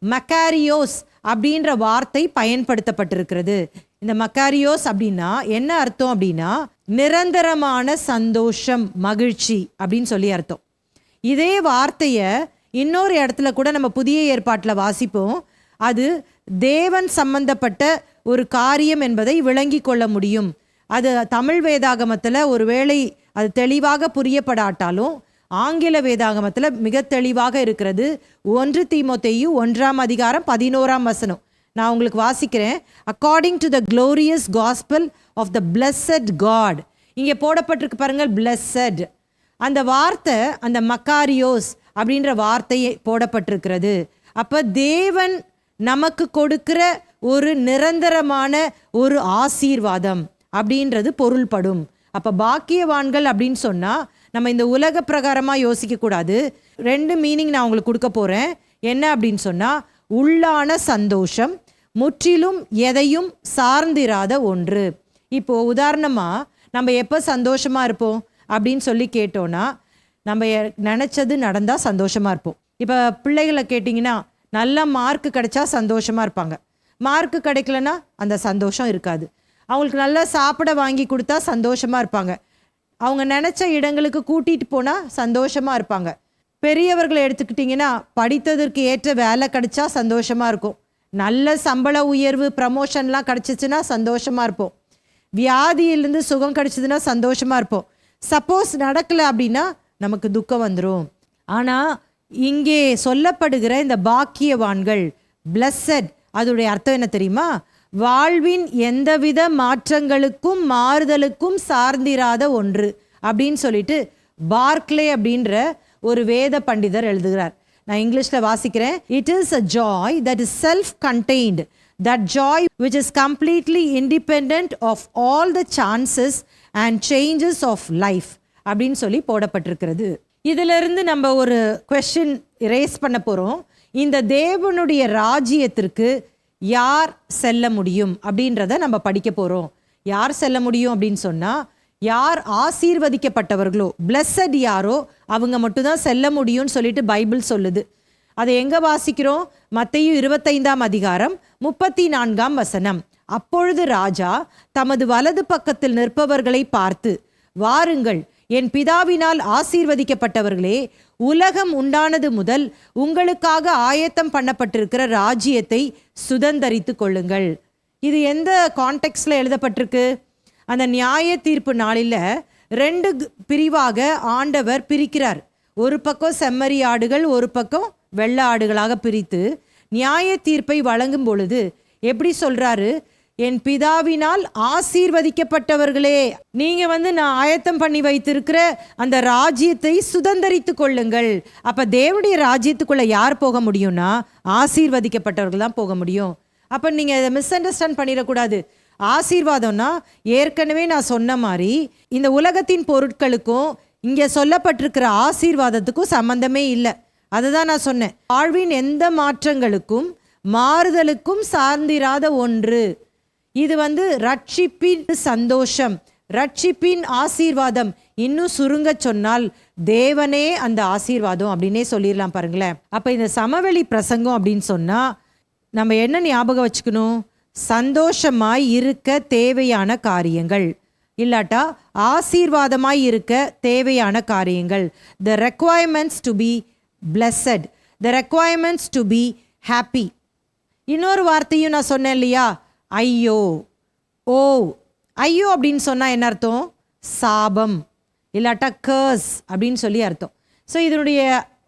மக்காரியோஸ் அப்படின்ற வார்த்தை பயன்படுத்தப்பட்டிருக்கிறது. இந்த மக்காரியோஸ் அப்படின்னா என்ன அர்த்தம் அப்படின்னா நிரந்தரமான சந்தோஷம், மகிழ்ச்சி அப்படின்னு சொல்லி அர்த்தம். இதே வார்த்தையை இன்னொரு இடத்துல கூட நம்ம புதிய ஏற்பாட்டில் வாசிப்போம். அது தேவன் சம்பந்தப்பட்ட ஒரு காரியம் என்பதை விளங்கி கொள்ள முடியும். அது தமிழ் வேதாகமத்தில் ஒருவேளை அது தெளிவாக புரியப்படாட்டாலும் ஆங்கில வேதாகமத்தில் மிக தெளிவாக இருக்கிறது. 1 தீமோத்தேயு 1:11 நான் உங்களுக்கு வாசிக்கிறேன். According to the glorious gospel of the blessed God. இங்கே போடப்பட்டிருக்கு பாருங்கள், பிளஸட். அந்த வார்த்தை அந்த மக்காரியோஸ் அப்படின்ற வார்த்தையை போடப்பட்டிருக்கிறது. அப்போ தேவன் நமக்கு கொடுக்கிற ஒரு நிரந்தரமான ஒரு ஆசீர்வாதம் அப்படின்றது பொருள்படும். அப்போ பாக்கியவான்கள் அப்படின்னு சொன்னால் நம்ம இந்த உலக பிரகாரமாக யோசிக்கக்கூடாது. 2 மீனிங் நான் உங்களுக்கு கொடுக்க போகிறேன். என்ன அப்படின்னு சொன்னால் உள்ளான சந்தோஷம், முற்றிலும் எதையும் சார்ந்திராத ஒன்று. இப்போது உதாரணமாக நம்ம எப்போ சந்தோஷமாக இருப்போம் அப்படின்னு சொல்லி கேட்டோன்னா, நம்ம நினச்சது நடந்தால் சந்தோஷமாக இருப்போம். இப்போ பிள்ளைகளை கேட்டிங்கன்னா நல்ல மார்க்கு கிடைச்சா சந்தோஷமாக இருப்பாங்க. மார்க்கு கிடைக்கலன்னா அந்த சந்தோஷம் இருக்காது. அவங்களுக்கு நல்லா சாப்பிட வாங்கி கொடுத்தா சந்தோஷமாக இருப்பாங்க. அவங்க நினச்ச இடங்களுக்கு கூட்டிகிட்டு போனால் சந்தோஷமாக இருப்பாங்க. பெரியவர்களை எடுத்துக்கிட்டிங்கன்னா படித்ததற்கு ஏற்ற வேலை கிடைச்சா சந்தோஷமாக இருக்கும். நல்ல சம்பள உயர்வு, ப்ரமோஷன்லாம் கிடச்சிச்சின்னா சந்தோஷமாக இருப்போம். வியாதியிலேருந்து சுகம் கிடச்சிதுன்னா சந்தோஷமாக இருப்போம். சப்போஸ் நடக்கலை அப்படின்னா நமக்கு துக்கம் வந்துடும். ஆனால் இங்கே சொல்லப்படுகிற இந்த பாக்கியவான்கள், பிளஸட், அதோடைய அர்த்தம் என்ன தெரியுமா? வாழ்வின் எந்தவித மாற்றங்களுக்கும் மாறுதலுக்கும் சார்ந்திராத ஒன்று அப்படின்னு சொல்லிட்டு பார்க்லே அப்படின்ற ஒரு வேத பண்டிதர் எழுதுகிறார். நான் இங்கிலீஷில் வாசிக்கிறேன். It is a joy that is self contained, that joy which is completely independent of all the chances and changes of life அப்படின்னு சொல்லி போடப்பட்டிருக்கிறது. இதிலிருந்து நம்ம ஒரு கொஸ்டின் ரேஸ் பண்ண போகிறோம். இந்த தேவனுடைய ராஜ்யத்திற்கு யார் செல்ல முடியும் அப்படின்றத நம்ம படிக்க போகிறோம். யார் செல்ல முடியும் அப்படின்னு சொன்னால், யார் ஆசீர்வதிக்கப்பட்டவர்களோ, பிளஸட் யாரோ அவங்க மட்டும்தான் செல்ல முடியும்னு சொல்லிட்டு பைபிள் சொல்லுது. அதை எங்கே வாசிக்கிறோம்? மத்தேயு 25:34. அப்பொழுது ராஜா தமது வலது பக்கத்தில் நிற்பவர்களை பார்த்து, வாருங்கள், என் பிதாவினால் ஆசீர்வதிக்கப்பட்டவர்களே, உலகம் உண்டானது முதல் உங்களுக்காக ஆயத்தம் பண்ணப்பட்டிருக்கிற ராஜ்யத்தை சுதந்தரித்து கொள்ளுங்கள். இது எந்த கான்டெக்ஸ்டில் எழுதப்பட்டிருக்கு? அந்த நியாய தீர்ப்பு நாளில் 2 பிரிவாக ஆண்டவர் பிரிக்கிறார். ஒரு பக்கம் செம்மறி ஆடுகள், ஒரு பக்கம் வெள்ளை ஆடுகளாக பிரித்து நியாய தீர்ப்பை வழங்கும் பொழுது எப்படி சொல்றாரு? என் பிதாவினால் ஆசீர்வதிக்கப்பட்டவர்களே, நீங்க நான் ஆயத்தம் பண்ணி வைத்திருக்கிற அந்த ராஜ்யத்தை சுதந்தரித்து கொள்ளுங்கள். அப்ப தேவனுடைய ராஜ்யத்துக்குள்ள யார் போக முடியும்னா ஆசீர்வதிக்கப்பட்டவர்கள் தான் போக முடியும். அப்ப நீங்க இதை மிஸ் அண்டர்ஸ்டாண்ட் பண்ணிடக்கூடாது. ஆசீர்வாதம்னா ஏற்கனவே நான் சொன்ன மாதிரி இந்த உலகத்தின் பொருட்களுக்கும் இங்க சொல்லப்பட்டிருக்கிற ஆசீர்வாதத்துக்கும் சம்பந்தமே இல்லை. அதுதான் நான் சொன்னேன். வாழ்வின் எந்த மாற்றங்களுக்கும் மாறுதலுக்கும் சார்ந்திராத ஒன்று. இது ரட்சிப்பின் சந்தோஷம், ரட்சிப்பின் ஆசீர்வாதம். இன்னும் சுருங்க சொன்னால் தேவனே அந்த ஆசீர்வாதம் அப்படின்னே சொல்லிடலாம் பாருங்களேன். அப்ப இந்த சமவெளி பிரசங்கம் அப்படின்னு சொன்னா நம்ம என்ன ஞாபகம் வச்சுக்கணும்? சந்தோஷமாய் இருக்க தேவையான காரியங்கள், இல்லாட்டா ஆசீர்வாதமாய் இருக்க தேவையான காரியங்கள். The requirements to be blessed, the requirements to be happy. இன்னொரு வார்த்தையும் நான் சொன்னேன் இல்லையா? ஐயோ, ஓ. ஐயோ அப்படின்னு சொன்னால் என்ன அர்த்தம்? சாபம், இல்லாட்டா கர்ஸ் அப்படின்னு சொல்லி அர்த்தம். ஸோ இதனுடைய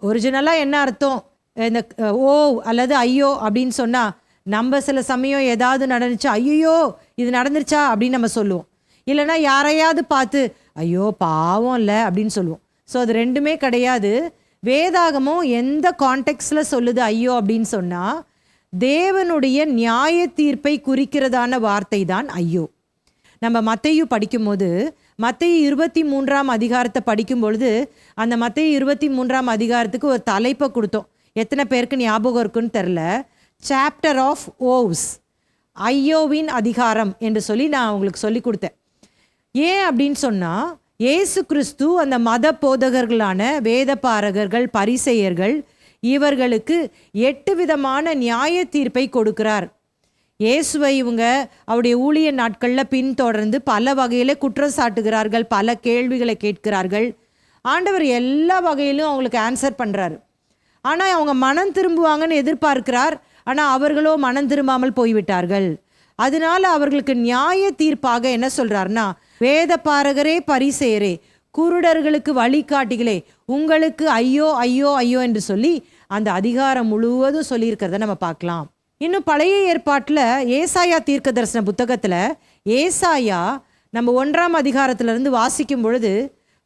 ஒரிஜினலாக என்ன அர்த்தம்? இந்த ஓ அல்லது ஐயோ அப்படின்னு சொன்னால் நம்ம சில சமயம் ஏதாவது நடந்துச்சா ஐயோ இது நடந்துருச்சா அப்படின்னு நம்ம சொல்லுவோம். இல்லைனா யாரையாவது பார்த்து ஐயோ பாவம் இல்லை அப்படின்னு சொல்லுவோம். ஸோ அது ரெண்டுமே கிடையாது. வேதாகமும் எந்த கான்டெக்ஸ்டில் சொல்லுது ஐயோ அப்படின்னு சொன்னால், தேவனுடைய நியாய தீர்ப்பை குறிக்கிறதான வார்த்தை தான் ஐயோ. நம்ம மத்தேயு படிக்கும்போது மத்தேயு 23ஆம் அதிகாரத்தை படிக்கும் பொழுது அந்த மத்தேயு 23ஆம் அதிகாரத்துக்கு ஒரு தலைப்பை கொடுத்தோம். எத்தனை பேருக்கு ஞாபகம் இருக்குன்னு தெரில. சாப்டர் ஆஃப் ஓவ்ஸ், ஐயோவின் அதிகாரம் என்று சொல்லி நான் உங்களுக்கு சொல்லி கொடுத்தேன். ஏன் அப்படின்னு சொன்னால், இயேசு கிறிஸ்து அந்த மத போதகர்களான வேதபாரகர்கள், பரிசேயர்கள், இவர்களுக்கு 8 விதமான நியாய தீர்ப்பை கொடுக்கிறார். இயேசுவை இவங்க அவருடைய ஊழிய நாட்களில் பின்தொடர்ந்து பல வகையில் குற்றம் சாட்டுகிறார்கள், பல கேள்விகளை கேட்கிறார்கள். ஆண்டவர் எல்லா வகையிலும் அவங்களுக்கு ஆன்சர் பண்ணுறாரு. ஆனால் அவங்க மனம் திரும்புவாங்கன்னு எதிர்பார்க்கிறார். ஆனால் அவர்களோ மனம் திரும்பாமல் போய்விட்டார்கள். அதனால அவர்களுக்கு நியாய தீர்ப்பாக என்ன சொல்றாருன்னா, வேத பாரகரே பரிசேயரே, குருடர்களுக்கு வழிகாட்டிகளே, உங்களுக்கு ஐயோ ஐயோ ஐயோ என்று சொல்லி அந்த அதிகாரம் முழுவதும் சொல்லியிருக்கிறத நம்ம பார்க்கலாம். இன்னும் பழைய ஏற்பாட்டில் ஏசாயா தீர்க்க தரிசன புத்தகத்தில் ஏசாயா நம்ம 1ஆம் அதிகாரத்திலிருந்து வாசிக்கும் பொழுது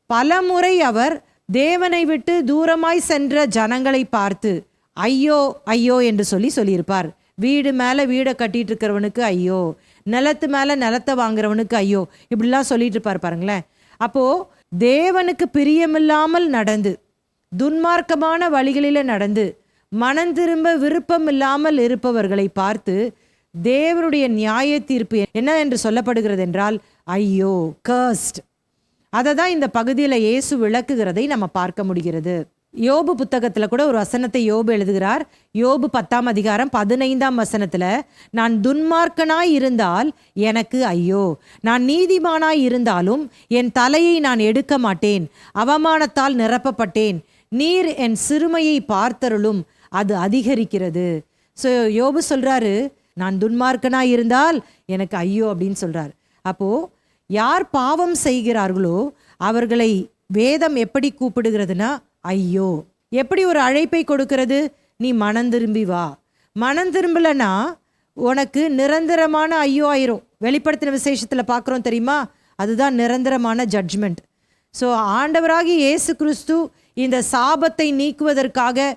பல முறை அவர் தேவனை விட்டு தூரமாய் சென்ற ஜனங்களை பார்த்து ஐயோ ஐயோ என்று சொல்லியிருப்பார். வீடு மேலே வீடை கட்டிட்டு இருக்கிறவனுக்கு ஐயோ, நிலத்து மேலே நிலத்தை வாங்குறவனுக்கு ஐயோ, இப்படிலாம் சொல்லிட்டு இருப்பார் பாருங்களேன். அப்போது தேவனுக்கு பிரியமில்லாமல் நடந்து, துன்மார்க்கமான வழிகளில் நடந்து, மனம் திரும்ப விருப்பம் இல்லாமல் இருப்பவர்களை பார்த்து தேவனுடைய நியாய தீர்ப்பு என்ன என்று சொல்லப்படுகிறது என்றால் ஐயோ, கர்ஸ்ட். அதை தான் இந்த பகுதியில் இயேசு விளக்குகிறதை நம்ம பார்க்க முடிகிறது. யோபு புத்தகத்தில் கூட ஒரு வசனத்தை யோபு எழுதுகிறார். யோபு 10ஆம் அதிகாரம் 15ஆம் வசனத்தில், நான் துன்மார்க்கனாய் இருந்தால் எனக்கு ஐயோ, நான் நீதிமானாய் இருந்தாலும் என் தலையை நான் எடுக்க மாட்டேன், அவமானத்தால் நிரப்பப்பட்டேன், நீர் என் சிறுமையை பார்த்தருளும், அது அதிகரிக்கிறது. ஸோ யோபு சொல்கிறாரு, நான் துன்மார்க்கனாய் இருந்தால் எனக்கு ஐயோ அப்படின்னு சொல்கிறார். அப்போது யார் பாவம் செய்கிறார்களோ அவர்களை வேதம் எப்படி கூப்பிடுகிறதுனா ஐயோ. எப்படி ஒரு அழைப்பை கொடுக்கிறது? நீ மனம் திரும்பி வா. மனம் திரும்பலைன்னா உனக்கு நிரந்தரமான ஐயோ ஆயிரும். வெளிப்படுத்தின விசேஷத்தில் பார்க்குறோம் தெரியுமா, அதுதான் நிரந்தரமான ஜட்ஜ்மெண்ட். ஸோ ஆண்டவராகி இயேசு கிறிஸ்து இந்த சாபத்தை நீக்குவதற்காக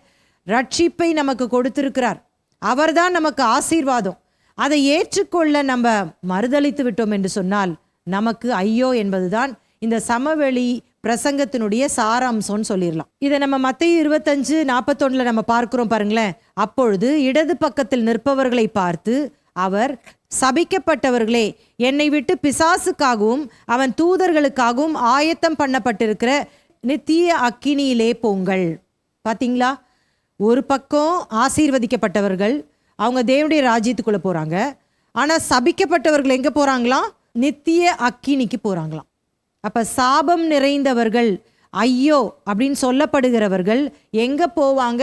ரட்சிப்பை நமக்கு கொடுத்திருக்கிறார். அவர்தான் நமக்கு ஆசீர்வாதம். அதை ஏற்றுக்கொள்ள நம்ம மறுதளித்து விட்டோம் என்று சொன்னால் நமக்கு ஐயோ என்பதுதான் இந்த சமவெளி பிரசங்கத்தினுடைய சாராம்சம்னு சொல்லிடலாம். இதை நம்ம மத்தேயு 25:41 நம்ம பார்க்கிறோம் பாருங்களேன். அப்பொழுது இடது பக்கத்தில் நிற்பவர்களை பார்த்து அவர், சபிக்கப்பட்டவர்களே, என்னை விட்டு பிசாசுக்காகவும் அவன் தூதர்களுக்காகவும் ஆயத்தம் பண்ணப்பட்டிருக்கிற நித்திய அக்கினியிலே போங்கள். பார்த்தீங்களா, ஒரு பக்கம் ஆசீர்வதிக்கப்பட்டவர்கள், அவங்க தேவனுடைய ராஜ்யத்துக்குள்ளே போகிறாங்க. ஆனால் சபிக்கப்பட்டவர்கள் எங்கே போகிறாங்களாம்? நித்திய அக்கினிக்கு போகிறாங்களாம். அப்போ சாபம் நிறைந்தவர்கள், ஐயோ அப்படின்னு சொல்லப்படுகிறவர்கள் எங்கே போவாங்க?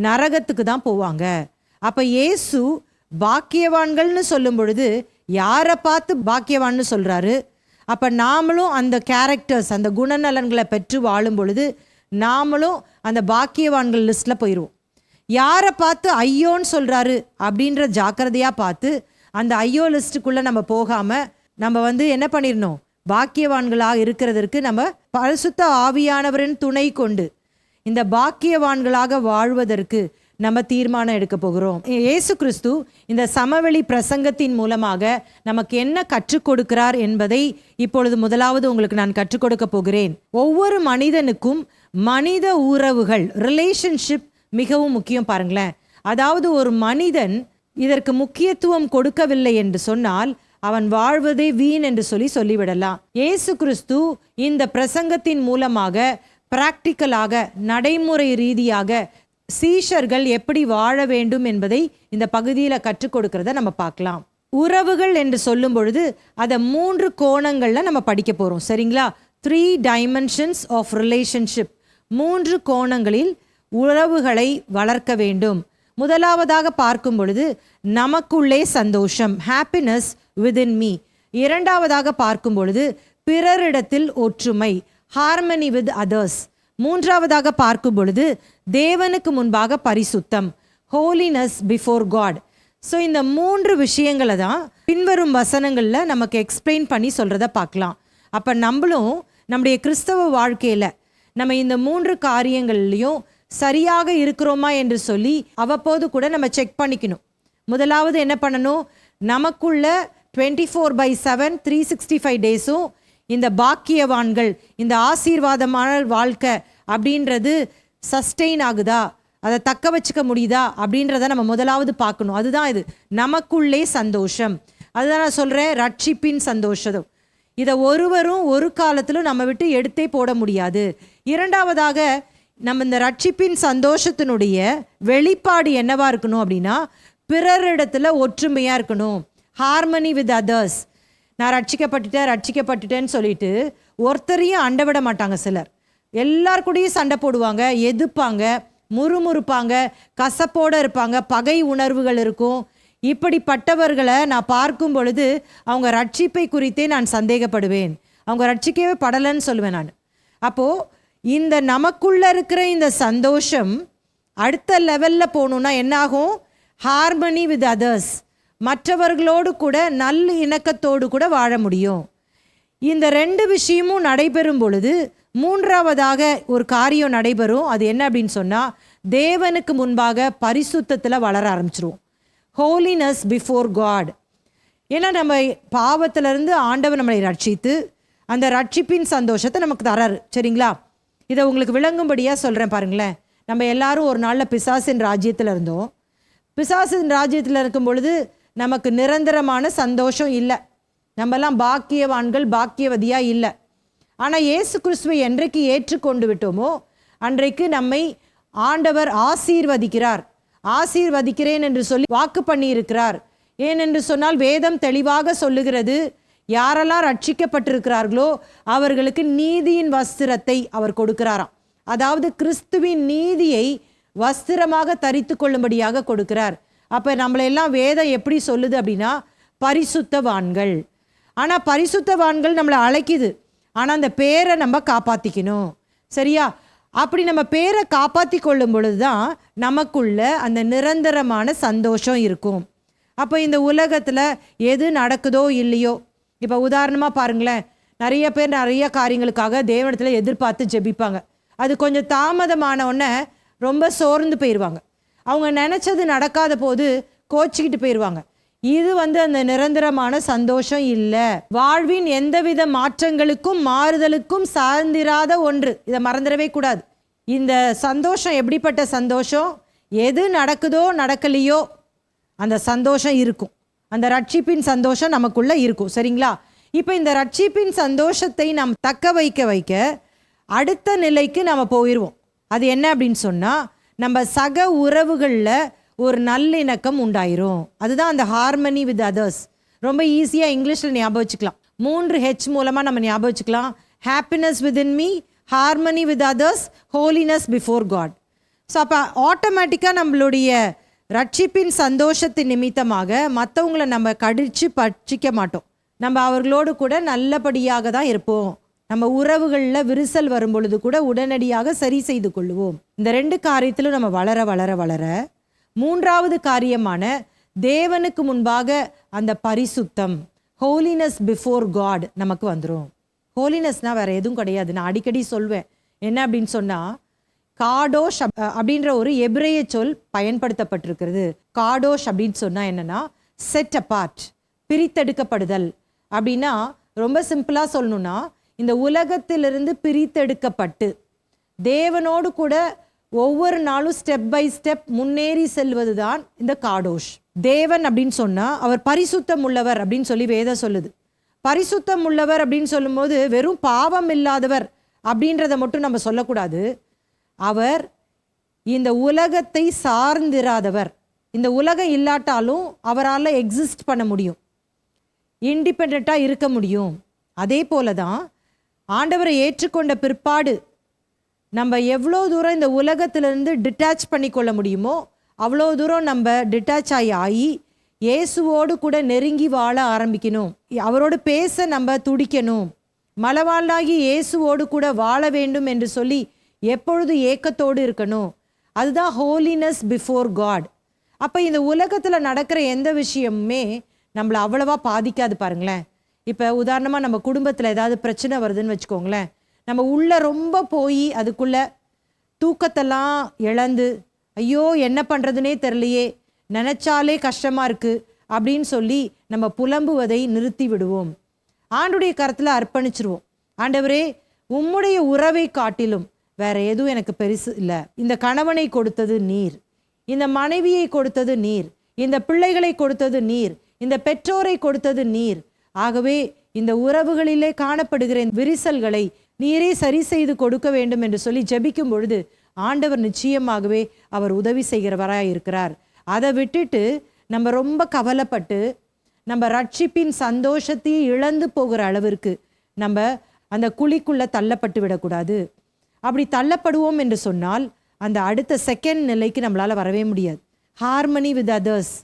நரகத்துக்கு தான் போவாங்க. அப்போ இயேசு பாக்கியவான்கள்னு சொல்லும் பொழுது யாரை பார்த்து பாக்கியவான்னு சொல்கிறாரு? அப்போ நாமளும் அந்த கேரக்டர்ஸ், அந்த குணநலன்களை பெற்று வாழும் பொழுது நாமளும் அந்த பாக்கியவான்கள் லிஸ்ட்டில் போயிடுவோம். யாரை பார்த்து ஐயோன்னு சொல்கிறாரு அப்படின்ற ஜாக்கிரதையாக பார்த்து அந்த ஐயோ லிஸ்ட்டுக்குள்ளே நம்ம போகாமல் நம்ம என்ன பண்ணிடணும்? பாக்கியவான்களாக இருக்கிறதற்கு நம்ம பரிசுத்த ஆவியானவரின் துணை கொண்டு இந்த பாக்கியவான்களாக வாழ்வதற்கு நம்ம தீர்மானம் எடுக்க போகிறோம். இயேசு கிறிஸ்து இந்த சமவெளி பிரசங்கத்தின் மூலமாக நமக்கு என்ன கற்றுக் கொடுக்கிறார் என்பதை இப்பொழுது முதலாவது உங்களுக்கு நான் கற்றுக் கொடுக்க போகிறேன். ஒவ்வொரு மனிதனுக்கும் மனித உறவுகள், ரிலேஷன்ஷிப் மிகவும் முக்கியம். பாருங்களேன், அதாவது ஒரு மனிதன் இதற்கு முக்கியத்துவம் கொடுக்கவில்லை என்று சொன்னால் அவன் வாழ்வதே வீண் என்று சொல்லிவிடலாம். இயேசு கிறிஸ்து இந்த பிரசங்கத்தின் மூலமாக பிராக்டிக்கலாக, நடைமுறை ரீதியாக சீஷர்கள் எப்படி வாழ வேண்டும் என்பதை இந்த பகுதியில் கற்றுக் கொடுக்கிறத நம்ம பார்க்கலாம். உறவுகள் என்று சொல்லும் பொழுது அதை 3 கோணங்களில் நம்ம படிக்க போகிறோம். சரிங்களா? 3 dimensions ஆஃப் ரிலேஷன்ஷிப். 3 கோணங்களில் உறவுகளை வளர்க்க வேண்டும். முதலாவதாக பார்க்கும் பொழுது நமக்குள்ளே சந்தோஷம், ஹாப்பினஸ் விதின் மீ. இரண்டாவதாக பார்க்கும் பொழுது பிறரிடத்தில் ஒற்றுமை, ஹார்மனி வித் அதர்ஸ். மூன்றாவதாக பார்க்கும் பொழுது தேவனுக்கு முன்பாக பரிசுத்தம், ஹோலினஸ் பிஃபோர் காட். ஸோ இந்த 3 விஷயங்களை தான் பின்வரும் வசனங்களில் நமக்கு எக்ஸ்பிளைன் பண்ணி சொல்கிறத பார்க்கலாம். அப்போ நம்மளும் நம்முடைய கிறிஸ்தவ வாழ்க்கையில் நம்ம இந்த 3 காரியங்கள்லையும் சரியாக இருக்கிறோமா என்று சொல்லி அவ்வப்போது கூட நம்ம செக் பண்ணிக்கணும். முதலாவது என்ன பண்ணணும், நமக்குள்ள 24/7 365 டேஸும் இந்த பாக்கியவான்கள், இந்த ஆசீர்வாதமான வாழ்க்கை அப்படின்றது சஸ்டெயின் ஆகுதா, அதை தக்க வச்சுக்க முடியுதா அப்படின்றத நம்ம முதலாவது பார்க்கணும். அதுதான் இது நமக்குள்ளே சந்தோஷம். அதுதான் நான் சொல்கிறேன், ரட்சிப்பின் சந்தோஷம். இதை ஒருவரும் ஒரு காலத்திலும் நம்ம விட்டு எடுத்தே போட முடியாது. இரண்டாவதாக, நம்ம இந்த ரட்சிப்பின் சந்தோஷத்தினுடைய வெளிப்பாடு என்னவா இருக்கணும் அப்படின்னா, பிறரிடத்துல ஒற்றுமையாக இருக்கணும். Harmony with others. நான் ரட்சிக்கப்பட்டுட்டேன்னு சொல்லிட்டு ஒருத்தரையும் அண்டை விட மாட்டாங்க. சிலர் எல்லார் கூடயும் சண்டை போடுவாங்க, எதிர்ப்பாங்க, முறுமுறுப்பாங்க, கசப்போடு இருப்பாங்க, பகை உணர்வுகள் இருக்கும். இப்படிப்பட்டவர்களை நான் பார்க்கும் பொழுது அவங்க ரட்சிப்பை குறித்தே நான் சந்தேகப்படுவேன். அவங்க ரட்சிக்கவே படலைன்னு சொல்லுவேன் நான். அப்போது இந்த நமக்குள்ளே இருக்கிற இந்த சந்தோஷம் அடுத்த லெவலில் போகணுன்னா என்னாகும், ஹார்மனி வித் அதர்ஸ், மற்றவர்களோடு கூட நல்ல இணக்கத்தோடு கூட வாழ முடியும். இந்த ரெண்டு விஷயமும் நடைபெறும் பொழுது மூன்றாவதாக ஒரு காரியம் நடைபெறும். அது என்ன அப்படின்னு சொன்னால், தேவனுக்கு முன்பாக பரிசுத்தத்தில் வளர ஆரம்பிச்சிருவோம். Holiness before God. ஏன்னா நம்ம பாவத்திலிருந்து ஆண்டவர் நம்மளை ரட்சித்து அந்த ரட்சிப்பின் சந்தோஷத்தை நமக்கு தராரு. சரிங்களா? இதை உங்களுக்கு விளங்கும்படியாக சொல்கிறேன் பாருங்களேன். நம்ம எல்லாரும் ஒரு நாளில் பிசாசின் ராஜ்யத்தில் இருந்தோம். பிசாசின் ராஜ்யத்தில் இருக்கும் பொழுது நமக்கு நிரந்தரமான சந்தோஷம் இல்லை. நம்மெல்லாம் பாக்கியவான்கள், பாக்கியவதியாக இல்லை. ஆனால் இயேசு கிறிஸ்துவை என்றைக்கு ஏற்றுக்கொண்டு விட்டோமோ அன்றைக்கு நம்மை ஆண்டவர் ஆசீர்வதிக்கிறார். ஆசீர்வதிக்கிறேன் என்று சொல்லி வாக்கு பண்ணியிருக்கிறார். ஏனென்று சொன்னால் வேதம் தெளிவாக சொல்லுகிறது, யாரெல்லாம் ரட்சிக்கப்பட்டிருக்கிறார்களோ அவர்களுக்கு நீதியின் வஸ்திரத்தை அவர் கொடுக்கிறாராம். அதாவது கிறிஸ்துவின் நீதியை வஸ்திரமாக தரித்து கொள்ளும்படியாக கொடுக்கிறார். அப்போ நம்மளையெல்லாம் வேதம் எப்படி சொல்லுது அப்படின்னா, பரிசுத்தவான்கள். ஆனால் பரிசுத்தவான்கள் நம்மளை அழைக்குது. ஆனால் அந்த பேரை நம்ம காப்பாற்றிக்கணும். சரியா? அப்படி நம்ம பேரை காப்பாற்றி கொள்ளும் பொழுது தான் நமக்குள்ள அந்த நிரந்தரமான சந்தோஷம் இருக்கும். அப்போ இந்த உலகத்தில் எது நடக்குதோ இல்லையோ, இப்போ உதாரணமாக பாருங்களேன், நிறைய பேர் நிறைய காரியங்களுக்காக தேவனிடத்தில் எதிர்பார்த்து ஜெபிப்பாங்க. அது கொஞ்சம் தாமதமான உடனே ரொம்ப சோர்ந்து போயிடுவாங்க. அவங்க நினச்சது நடக்காத போது கோச்சிக்கிட்டு போயிடுவாங்க. இது அந்த நிரந்தரமான சந்தோஷம் இல்லை. வாழ்வின் எந்தவித மாற்றங்களுக்கும் மாறுதலுக்கும் சார்ந்திராத ஒன்று. இதை மறந்துடவே கூடாது. இந்த சந்தோஷம் எப்படிப்பட்ட சந்தோஷம்? எது நடக்குதோ நடக்கலையோ அந்த சந்தோஷம் இருக்கும். அந்த ரட்சிப்பின் சந்தோஷம் நமக்குள்ள இருக்கும். சரிங்களா? இப்போ இந்த ரட்சிப்பின் சந்தோஷத்தை நாம் தக்க வைக்க அடுத்த நிலைக்கு நம்ம போயிடுவோம். அது என்ன அப்படின்னு சொன்னால், நம்ம சக உறவுகளில் ஒரு நல்லிணக்கம் உண்டாயிரும். அதுதான் அந்த ஹார்மனி வித் அதர்ஸ். ரொம்ப ஈஸியாக இங்கிலீஷில் ஞாபகம் வச்சுக்கலாம். 3H மூலமாக நம்ம ஞாபகம் வச்சுக்கலாம். Happiness within me, harmony with others, holiness before God. So அப்போ ஆட்டோமேட்டிக்காக நம்மளுடைய ரட்சிப்பின் சந்தோஷத்தின் நிமித்தமாக மற்றவங்களை நம்ம கடிச்சு பட்சிக்க மாட்டோம். நம்ம அவர்களோடு கூட நல்லபடியாக தான் இருப்போம். நம்ம உறவுகளில் விரிசல் வரும் பொழுது கூட உடனடியாக சரி செய்து கொள்ளுவோம். இந்த ரெண்டு காரியத்திலும் நம்ம வளர வளர வளர மூன்றாவது காரியமான தேவனுக்கு முன்பாக அந்த பரிசுத்தம், ஹோலினஸ் பிஃபோர் காட் நமக்கு வந்துடும். ஹோலினஸ்னால் வேறு எதுவும் கிடையாது. நான் அடிக்கடி சொல்வேன். என்ன அப்படின்னு சொன்னால், காடோஷ் அப்படின்ற ஒரு எபிரேய சொல் பயன்படுத்தப்பட்டிருக்கிறது. காடோஷ் அப்படின்னு சொன்னால் என்னென்னா செட் அபார்ட், பிரித்தெடுக்கப்படுதல். அப்படின்னா ரொம்ப சிம்பிளாக சொல்லணுன்னா, இந்த உலகத்திலிருந்து பிரித்தெடுக்கப்பட்டு தேவனோடு கூட ஒவ்வொரு நாளும் ஸ்டெப் பை ஸ்டெப் முன்னேறி செல்வது தான் இந்த காடோஷ். தேவன் அப்படின்னு சொன்னால் அவர் பரிசுத்தம் உள்ளவர் அப்படின்னு சொல்லி வேதம் சொல்லுது. பரிசுத்தம் உள்ளவர் அப்படின்னு சொல்லும்போது வெறும் பாவம் இல்லாதவர் அப்படின்றத மட்டும் நம்ம சொல்லக்கூடாது. அவர் இந்த உலகத்தை சார்ந்திராதவர். இந்த உலகம் இல்லாட்டாலும் அவரால் எக்ஸிஸ்ட் பண்ண முடியும், இண்டிபெண்ட்டாக இருக்க முடியும். அதே போல தான் ஆண்டவரை ஏற்றுக்கொண்ட பிற்பாடு நம்ம எவ்வளோ தூரம் இந்த உலகத்திலேருந்து டிட்டாச் பண்ணி கொள்ள முடியுமோ அவ்வளோ தூரம் நம்ம டிட்டாச் ஆகி இயேசுவோடு கூட நெருங்கி வாழ ஆரம்பிக்கணும். அவரோடு பேச நம்ம துடிக்கணும். மலவாழ்நாகி இயேசுவோடு கூட வாழ வேண்டும் என்று சொல்லி எப்பொழுது ஏக்கத்தோடு இருக்கணும். அதுதான் ஹோலினஸ் பிஃபோர் காட். அப்போ இந்த உலகத்தில் நடக்கிற எந்த விஷயமுமே நம்மளை அவ்வளவா பாதிக்காது. பாருங்களேன், இப்போ உதாரணமாக நம்ம குடும்பத்தில் ஏதாவது பிரச்சனை வருதுன்னு வச்சுக்கோங்களேன், நம்ம உள்ளே ரொம்ப போய் அதுக்குள்ளே தூக்கத்தெல்லாம் இழந்து, ஐயோ என்ன பண்ணுறதுனே தெரியலையே, நினச்சாலே கஷ்டமாக இருக்குது அப்படின்னு சொல்லி நம்ம புலம்புவதை நிறுத்தி விடுவோம். ஆண்டுடைய கரத்தில் அர்ப்பணிச்சிருவோம். ஆண்டவரே, உம்முடைய உறவை காட்டிலும் வேற எதுவும் எனக்கு பெருசு இல்லை. இந்த கணவனை கொடுத்தது நீர், இந்த மனைவியை கொடுத்தது நீர், இந்த பிள்ளைகளை கொடுத்தது நீர், இந்த பெற்றோரை கொடுத்தது நீர். ஆகவே இந்த உறவுகளிலே காணப்படுகிற விரிசல்களை நீரே சரி செய்து கொடுக்க வேண்டும் என்று சொல்லி ஜெபிக்கும் பொழுது ஆண்டவர் நிச்சயமாகவே அவர் உதவி செய்கிறவராய் இருக்கிறார். அதை விட்டுட்டு நம்ம ரொம்ப கவலைப்பட்டு நம்ம ரட்சிப்பின் சந்தோஷத்தையே இழந்து போகிற அளவிற்கு நம்ம அந்த குழிக்குள்ளே தள்ளப்பட்டு விடக்கூடாது. அப்படி தள்ளப்படுவோம் என்று சொன்னால் அந்த அடுத்த செகண்ட் நிலைக்கு நம்மளால் வரவே முடியாது. ஹார்மனி வித் அதர்ஸ்,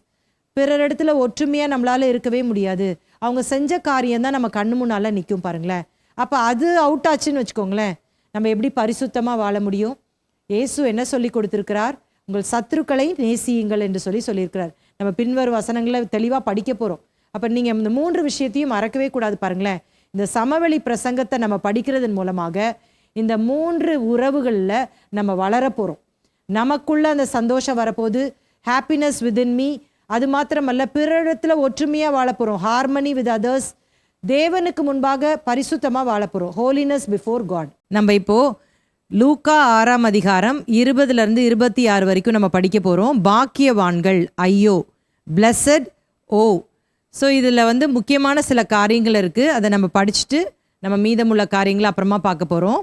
பிறரிடத்துல ஒற்றுமையாக நம்மளால் இருக்கவே முடியாது. அவங்க செஞ்ச காரியம்தான் நம்ம கண்ணு முன்னால் நிற்கும் பாருங்களேன். அப்போ அது அவுட் ஆச்சுன்னு வச்சுக்கோங்களேன், நம்ம எப்படி பரிசுத்தமாக வாழ முடியும்? இயேசு என்ன சொல்லி கொடுத்துருக்கிறார்? உங்கள் சத்துருக்களை நேசியுங்கள் என்று சொல்லியிருக்கிறார். நம்ம பின்வரும் வசனங்களை தெளிவாக படிக்க போகிறோம். அப்போ நீங்கள் இந்த 3 விஷயத்தையும் மறக்கவே கூடாது பாருங்களேன். இந்த சமவெளி பிரசங்கத்தை நம்ம படிக்கிறதன் மூலமாக இந்த 3 உறவுகளில் நம்ம வளர போகிறோம். நமக்குள்ள அந்த சந்தோஷம் வரப்போகுது, ஹாப்பினஸ் வித்இன் மீ. அது மாத்திரமல்ல, பிறரிடத்தில் ஒற்றுமையாக வாழ போகிறோம், ஹார்மனி வித் அதர்ஸ். தேவனுக்கு முன்பாக பரிசுத்தமாக வாழ போகிறோம், ஹோலினஸ் பிஃபோர் காட். நம்ம இப்போது லூக்கா 6ஆம் அதிகாரம் 20லேருந்து 26 வரைக்கும் நம்ம படிக்க போகிறோம். பாக்கியவான்கள், ஐயோ, பிளஸட், ஓ. ஸோ இதில் முக்கியமான சில காரியங்கள் இருக்குது. அதை நம்ம படிச்சுட்டு நம்ம மீதமுள்ள காரியங்களை அப்புறமா பார்க்க போகிறோம்.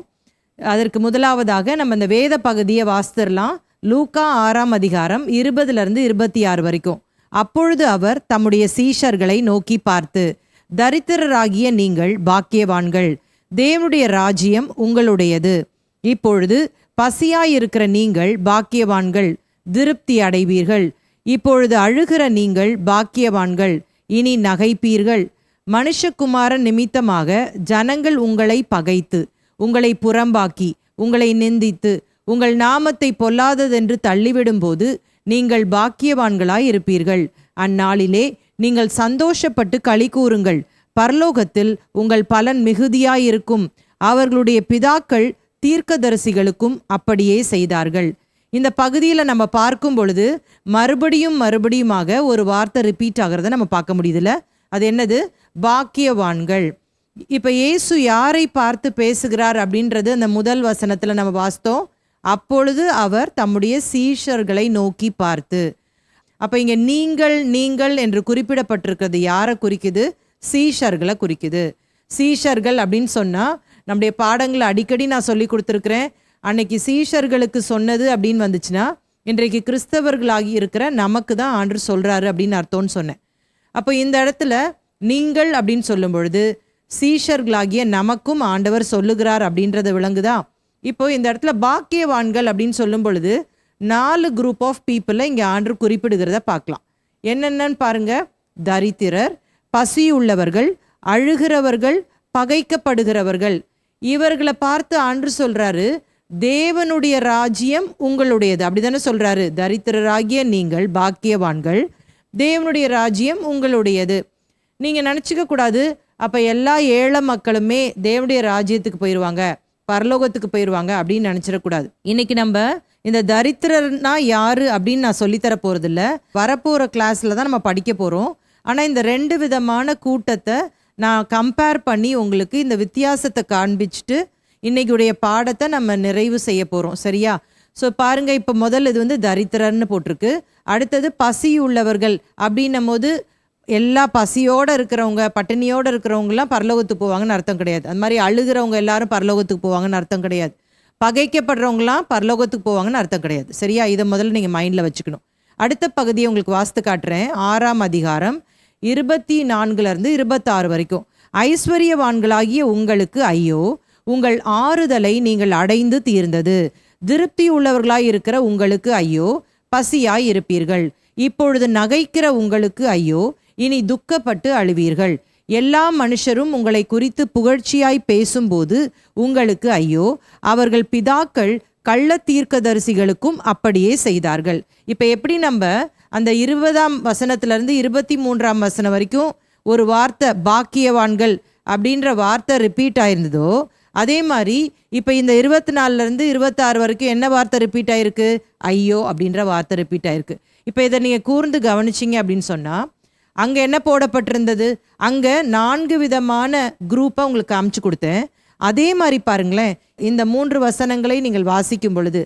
அதற்கு முதலாவதாக நம்ம இந்த வேத பகுதியை வாசித்துடலாம். லூக்கா 6ஆம் அதிகாரம் 20லேருந்து 26 வரைக்கும். அப்பொழுது அவர் தம்முடைய சீஷர்களை நோக்கி பார்த்து, தரித்திரராகிய நீங்கள் பாக்கியவான்கள், தேவனுடைய ராஜ்யம் உங்களுடையது. இப்பொழுது பசியாயிருக்கிற நீங்கள் பாக்கியவான்கள், திருப்தி அடைவீர்கள். இப்பொழுது அழுகிற நீங்கள் பாக்கியவான்கள், இனி நகைப்பீர்கள். மனுஷகுமாரன் நிமித்தமாக ஜனங்கள் உங்களை பகைத்து, உங்களை புறம்பாக்கி, உங்களை நிந்தித்து, உங்கள் நாமத்தை பொல்லாததென்று தள்ளிவிடும்போது நீங்கள் பாக்கியவான்களாய் இருப்பீர்கள். அந்நாளிலே நீங்கள் சந்தோஷப்பட்டு களி கூறுங்கள், பரலோகத்தில் உங்கள் பலன் மிகுதியாயிருக்கும். அவர்களுடைய பிதாக்கள் தீர்க்கதரிசிகளுக்கும் அப்படியே செய்தார்கள். இந்த பகுதியில் நம்ம பார்க்கும் பொழுது மறுபடியுமாக ஒரு வார்த்தை ரிப்பீட் ஆகிறத நம்ம பார்க்க முடியுதுல்ல. அது என்னது? பாக்கியவான்கள். இப்போ இயேசு யாரை பார்த்து பேசுகிறார் அப்படின்றது அந்த முதல் வசனத்தில் நம்ம வாசித்தோம். அப்பொழுது அவர் தம்முடைய சீஷர்களை நோக்கி பார்த்து. அப்போ இங்கே நீங்கள் என்று குறிப்பிடப்பட்டிருக்கிறது யாரை குறிக்குது? சீஷர்களை குறிக்குது. சீஷர்கள் அப்படின்னு சொன்னால் நம்முடைய பாடங்களை அடிக்கடி நான் சொல்லி கொடுத்துருக்குறேன். அன்னைக்கு சீஷர்களுக்கு சொன்னது அப்படின்னு வந்துச்சுன்னா இன்றைக்கு கிறிஸ்தவர்களாகி இருக்கிற நமக்கு தான் ஆண்டவர் சொல்கிறாரு அப்படின்னு அர்த்தம்னு சொன்னேன். அப்போ இந்த இடத்துல நீங்கள் அப்படின்னு சொல்லும் பொழுது சீஷர்களாகிய நமக்கும் ஆண்டவர் சொல்லுகிறார் அப்படின்றத விளங்குதா? இப்போ இந்த இடத்துல பாக்கியவான்கள் அப்படின்னு சொல்லும் பொழுது 4 குரூப் ஆஃப் பீப்புளை இங்கே ஆண்டவர் குறிப்பிடுகிறத பார்க்கலாம். என்னென்னு பாருங்க. தரித்திரர், பசி உள்ளவர்கள், அழுகிறவர்கள், பகைக்கப்படுகிறவர்கள். இவர்களை பார்த்து ஆண்டவர் சொல்றாரு, தேவனுடைய ராஜ்யம் உங்களுடையது. அப்படிதானே சொல்றாரு. தரித்திரராகிய நீங்கள் பாக்கியவான்கள், தேவனுடைய ராஜ்யம் உங்களுடையது. நீங்க நினைச்சுக்க கூடாது அப்ப எல்லா ஏழை மக்களுமே தேவனுடைய ராஜ்யத்துக்கு போயிடுவாங்க, பரலோகத்துக்கு போயிடுவாங்க அப்படின்னு நினைச்சிடக்கூடாது. இன்னைக்கு நம்ம இந்த தரித்திரர்னா யாரு அப்படின்னு நான் சொல்லித்தர போறது இல்லை. வரப்போற கிளாஸ்ல தான் நம்ம படிக்க போறோம். ஆனா இந்த 2 விதமான கூட்டத்தை நான் கம்பேர் பண்ணி உங்களுக்கு இந்த வித்தியாசத்தை காண்பிச்சுட்டு இன்னைக்குடைய பாடத்தை நம்ம நிறைவு செய்ய போகிறோம். சரியா? ஸோ பாருங்க, இப்போ முதல் இது தரித்திரர்னு போட்டிருக்கு. அடுத்தது பசி உள்ளவர்கள் அப்படின்னும் போது எல்லா பசியோடு இருக்கிறவங்க, பட்டினியோடு இருக்கிறவங்கலாம் பரலோகத்துக்கு போவாங்கன்னு அர்த்தம் கிடையாது. அது மாதிரி அழுகிறவங்க எல்லாரும் பரலோகத்துக்கு போவாங்கன்னு அர்த்தம் கிடையாது. பகைக்கப்படுறவங்களாம் பரலோகத்துக்கு போவாங்கன்னு அர்த்தம் கிடையாது. சரியா? இதை முதல்ல நீங்கள் மைண்டில் வச்சுக்கணும். அடுத்த பகுதியை உங்களுக்கு வாசித்து காட்டுறேன். 6ஆம் அதிகாரம் 24லேருந்து 26 வரைக்கும். ஐஸ்வர்யவான்களாகிய உங்களுக்கு ஐயோ, உங்கள் ஆறுதலை நீங்கள் அடைந்து தீர்ந்தது. திருப்தி உள்ளவர்களாய் இருக்கிற உங்களுக்கு ஐயோ, பசியாய் இருப்பீர்கள். இப்பொழுது நகைக்கிற உங்களுக்கு ஐயோ, இனி துக்கப்பட்டு அழுவீர்கள். எல்லா மனுஷரும் உங்களை குறித்து புகழ்ச்சியாய் பேசும்போது உங்களுக்கு ஐயோ, அவர்கள் பிதாக்கள் கள்ள தீர்க்கதரிசிகளுக்கும் அப்படியே செய்தார்கள். இப்போ எப்படி நம்ம அந்த 20ஆம் வசனத்திலிருந்து 23ஆம் வசனம் வரைக்கும் ஒரு வார்த்தை பாக்கியவான்கள் அப்படின்ற வார்த்தை ரிப்பீட் ஆயிருந்ததோ, அதே மாதிரி இப்போ இந்த 24லேருந்து 26 வரைக்கும் என்ன வார்த்தை ரிப்பீட் ஆயிருக்கு? ஐயோ அப்படின்ற வார்த்தை ரிப்பீட் ஆயிருக்கு. இப்போ இதை நீங்கள் கூர்ந்து கவனிச்சிங்க அப்படின்னு சொன்னால் அங்கே என்ன போடப்பட்டிருந்தது, அங்கே 4 விதமான குரூப்பை உங்களுக்கு அமைச்சு கொடுத்தேன். அதே மாதிரி பாருங்களேன், இந்த 3 வசனங்களை நீங்கள் வாசிக்கும் பொழுது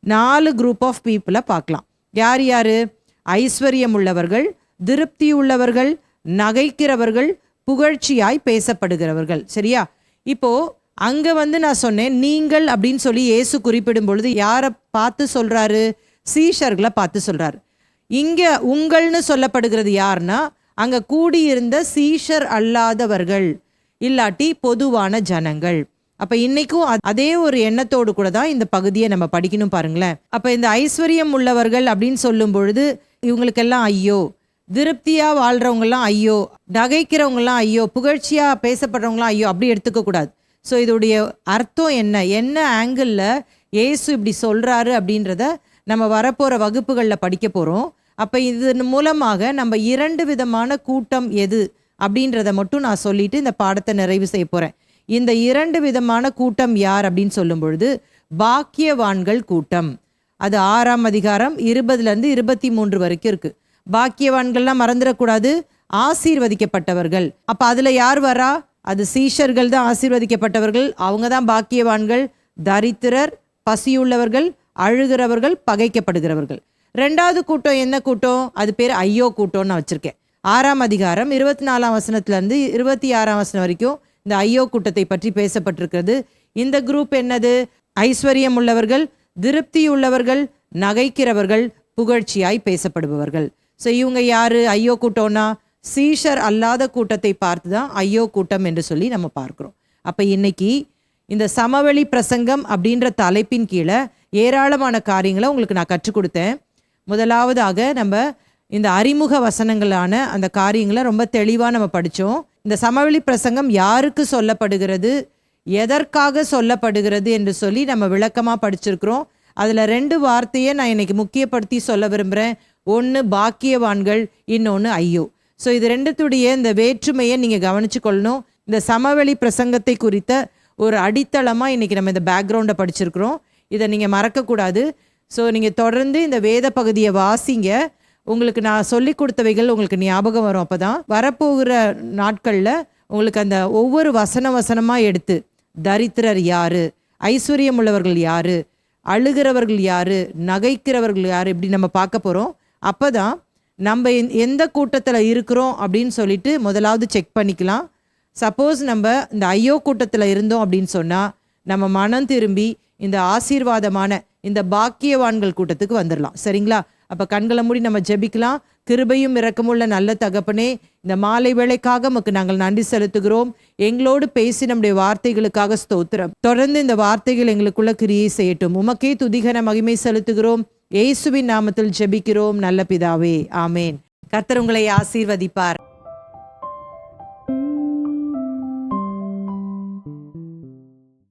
4 குரூப் ஆஃப் பீப்புளை பார்க்கலாம். யார் யார்? ஐஸ்வர்யம் உள்ளவர்கள், திருப்தி உள்ளவர்கள், நகைக்கிறவர்கள், புகழ்ச்சியாய் பேசப்படுகிறவர்கள். சரியா? இப்போ அங்கே நான் சொன்னேன், நீங்கள் அப்படின்னு சொல்லி இயேசு குறிப்பிடும் பொழுது யாரை பார்த்து சொல்கிறாரு? சீஷர்களை பார்த்து சொல்கிறாரு. இங்கே உங்கள்னு சொல்லப்படுகிறது யாருன்னா, அங்கே கூடியிருந்த சீஷர் அல்லாதவர்கள், இல்லாட்டி பொதுவான ஜனங்கள். அப்போ இன்னைக்கும் அதே ஒரு எண்ணத்தோடு கூட தான் இந்த பகுதியை நம்ம படிக்கணும் பாருங்களேன். அப்போ இந்த ஐஸ்வர்யம் உள்ளவர்கள் அப்படின்னு சொல்லும் பொழுது இவங்களுக்கெல்லாம் ஐயோ, திருப்தியாக வாழ்கிறவங்கலாம் ஐயோ, நகைக்கிறவங்கலாம் ஐயோ, புகழ்ச்சியாக பேசப்படுறவங்களாம் ஐயோ, அப்படி எடுத்துக்கக்கூடாது. ஸோ இதோடைய அர்த்தம் என்ன ஆங்கிளில் இயேசு இப்படி சொல்கிறாரு அப்படின்றத நம்ம வரப்போகிற வகுப்புகளில் படிக்க போகிறோம். அப்போ இதன் மூலமாக நம்ம 2 விதமான கூட்டம் எது அப்படின்றத மட்டும் நான் சொல்லிட்டு இந்த பாடத்தை நிறைவு செய்ய போகிறேன். இந்த 2 விதமான கூட்டம் யார் அப்படின்னு சொல்லும் பொழுது பாக்கியவான்கள் கூட்டம். அது 6ஆம் அதிகாரம் 20லேருந்து 23 வரைக்கும் இருக்குது. பாக்கியவான்கள்லாம் மறந்துடக்கூடாது, ஆசீர்வதிக்கப்பட்டவர்கள். அப்போ அதில் யார் வரா? அது சீஷர்கள் தான் ஆசீர்வதிக்கப்பட்டவர்கள், அவங்க தான் பாக்கியவான்கள். தரித்திரர், பசியுள்ளவர்கள், அழுகிறவர்கள், பகைக்கப்படுகிறவர்கள். 2வது கூட்டம் என்ன கூட்டம்? அது பேர் ஐயோ கூட்டம்னு நான் வச்சுருக்கேன். 6ஆம் அதிகாரம் 24ஆம் வசனத்துலேருந்து 26ஆம் வசனம் வரைக்கும் இந்த ஐயோ கூட்டத்தை பற்றி பேசப்பட்டிருக்கிறது. இந்த குரூப் என்னது? ஐஸ்வர்யம் உள்ளவர்கள், திருப்தி உள்ளவர்கள், நகைக்கிறவர்கள், புகழ்ச்சியாய் பேசப்படுபவர்கள். ஸோ இவங்க யாரு? ஐயோ கூட்டம்னா சீஷர் அல்லாத கூட்டத்தை பார்த்து தான் ஐயோ கூட்டம் என்று சொல்லி நம்ம பார்க்குறோம். அப்போ இன்னைக்கு இந்த சமவெளி பிரசங்கம் அப்படின்ற தலைப்பின் கீழே ஏராளமான காரியங்களை உங்களுக்கு நான் கற்றுக் கொடுத்தேன். முதலாவதாக நம்ம இந்த அறிமுக வசனங்களான அந்த காரியங்களை ரொம்ப தெளிவாக நம்ம படித்தோம். இந்த சமவெளி பிரசங்கம் யாருக்கு சொல்லப்படுகிறது, எதற்காக சொல்லப்படுகிறது என்று சொல்லி நம்ம விளக்கமாக படிச்சிருக்கிறோம். அதில் 2 வார்த்தையை நான் இன்னைக்கு முக்கியப்படுத்தி சொல்ல விரும்புகிறேன். ஒன்று பாக்கியவான்கள், இன்னொன்று ஐயோ. ஸோ இது 2த்துடைய இந்த வேற்றுமையை நீங்கள் கவனிச்சு கொள்ளணும். இந்த சமவெளி பிரசங்கத்தை குறித்த ஒரு அடித்தளமாக இன்றைக்கி நம்ம இந்த பேக்ரவுண்டை படிச்சிருக்கிறோம். இதை நீங்கள் மறக்கக்கூடாது. ஸோ நீங்கள் தொடர்ந்து இந்த வேத பகுதியை வாசிங்க. உங்களுக்கு நான் சொல்லி கொடுத்தவைகள் உங்களுக்கு ஞாபகம் வரும். அப்போ தான் வரப்போகிற நாட்களில் உங்களுக்கு அந்த ஒவ்வொரு வசனமாக எடுத்து தரித்திரர் யார், ஐஸ்வர்யம் உள்ளவர்கள் யார், அழுகிறவர்கள் யார், நகைக்கிறவர்கள் யார், இப்படி நம்ம பார்க்க போகிறோம். அப்போ தான் நம்ம எந்த கூட்டத்தில் இருக்கிறோம் அப்படின்னு சொல்லிட்டு முதலாவது செக் பண்ணிக்கலாம். சப்போஸ் நம்ம இந்த ஐயோ கூட்டத்தில் இருந்தோம் அப்படின்னு சொன்னால் நம்ம மனம் திரும்பி இந்த ஆசீர்வாதமான இந்த பாக்கியவான்கள் கூட்டத்துக்கு வந்துடலாம். சரிங்களா? அப்போ கண்களை மூடி நம்ம ஜெபிக்கலாம். கிருபையும் இரக்கமுள்ள நல்ல தகப்பனே, இந்த மாலை வேளைக்காக உமக்கு நாங்கள் நன்றி செலுத்துகிறோம். எங்களோடு பேசி நம்முடைய வார்த்தைகளுக்காக ஸ்தோத்திரம். தொடர்ந்து இந்த வார்த்தைகள் எங்களுக்குள்ள கிரியை செய்யட்டும். உமக்கே துதிகன மகிமை செலுத்துகிறோம். இயேசுவின் நாமத்தில் ஜெபிக்கிறோம் நல்ல பிதாவே, ஆமேன். கர்த்தர் உங்களை ஆசீர்வதிப்பார்.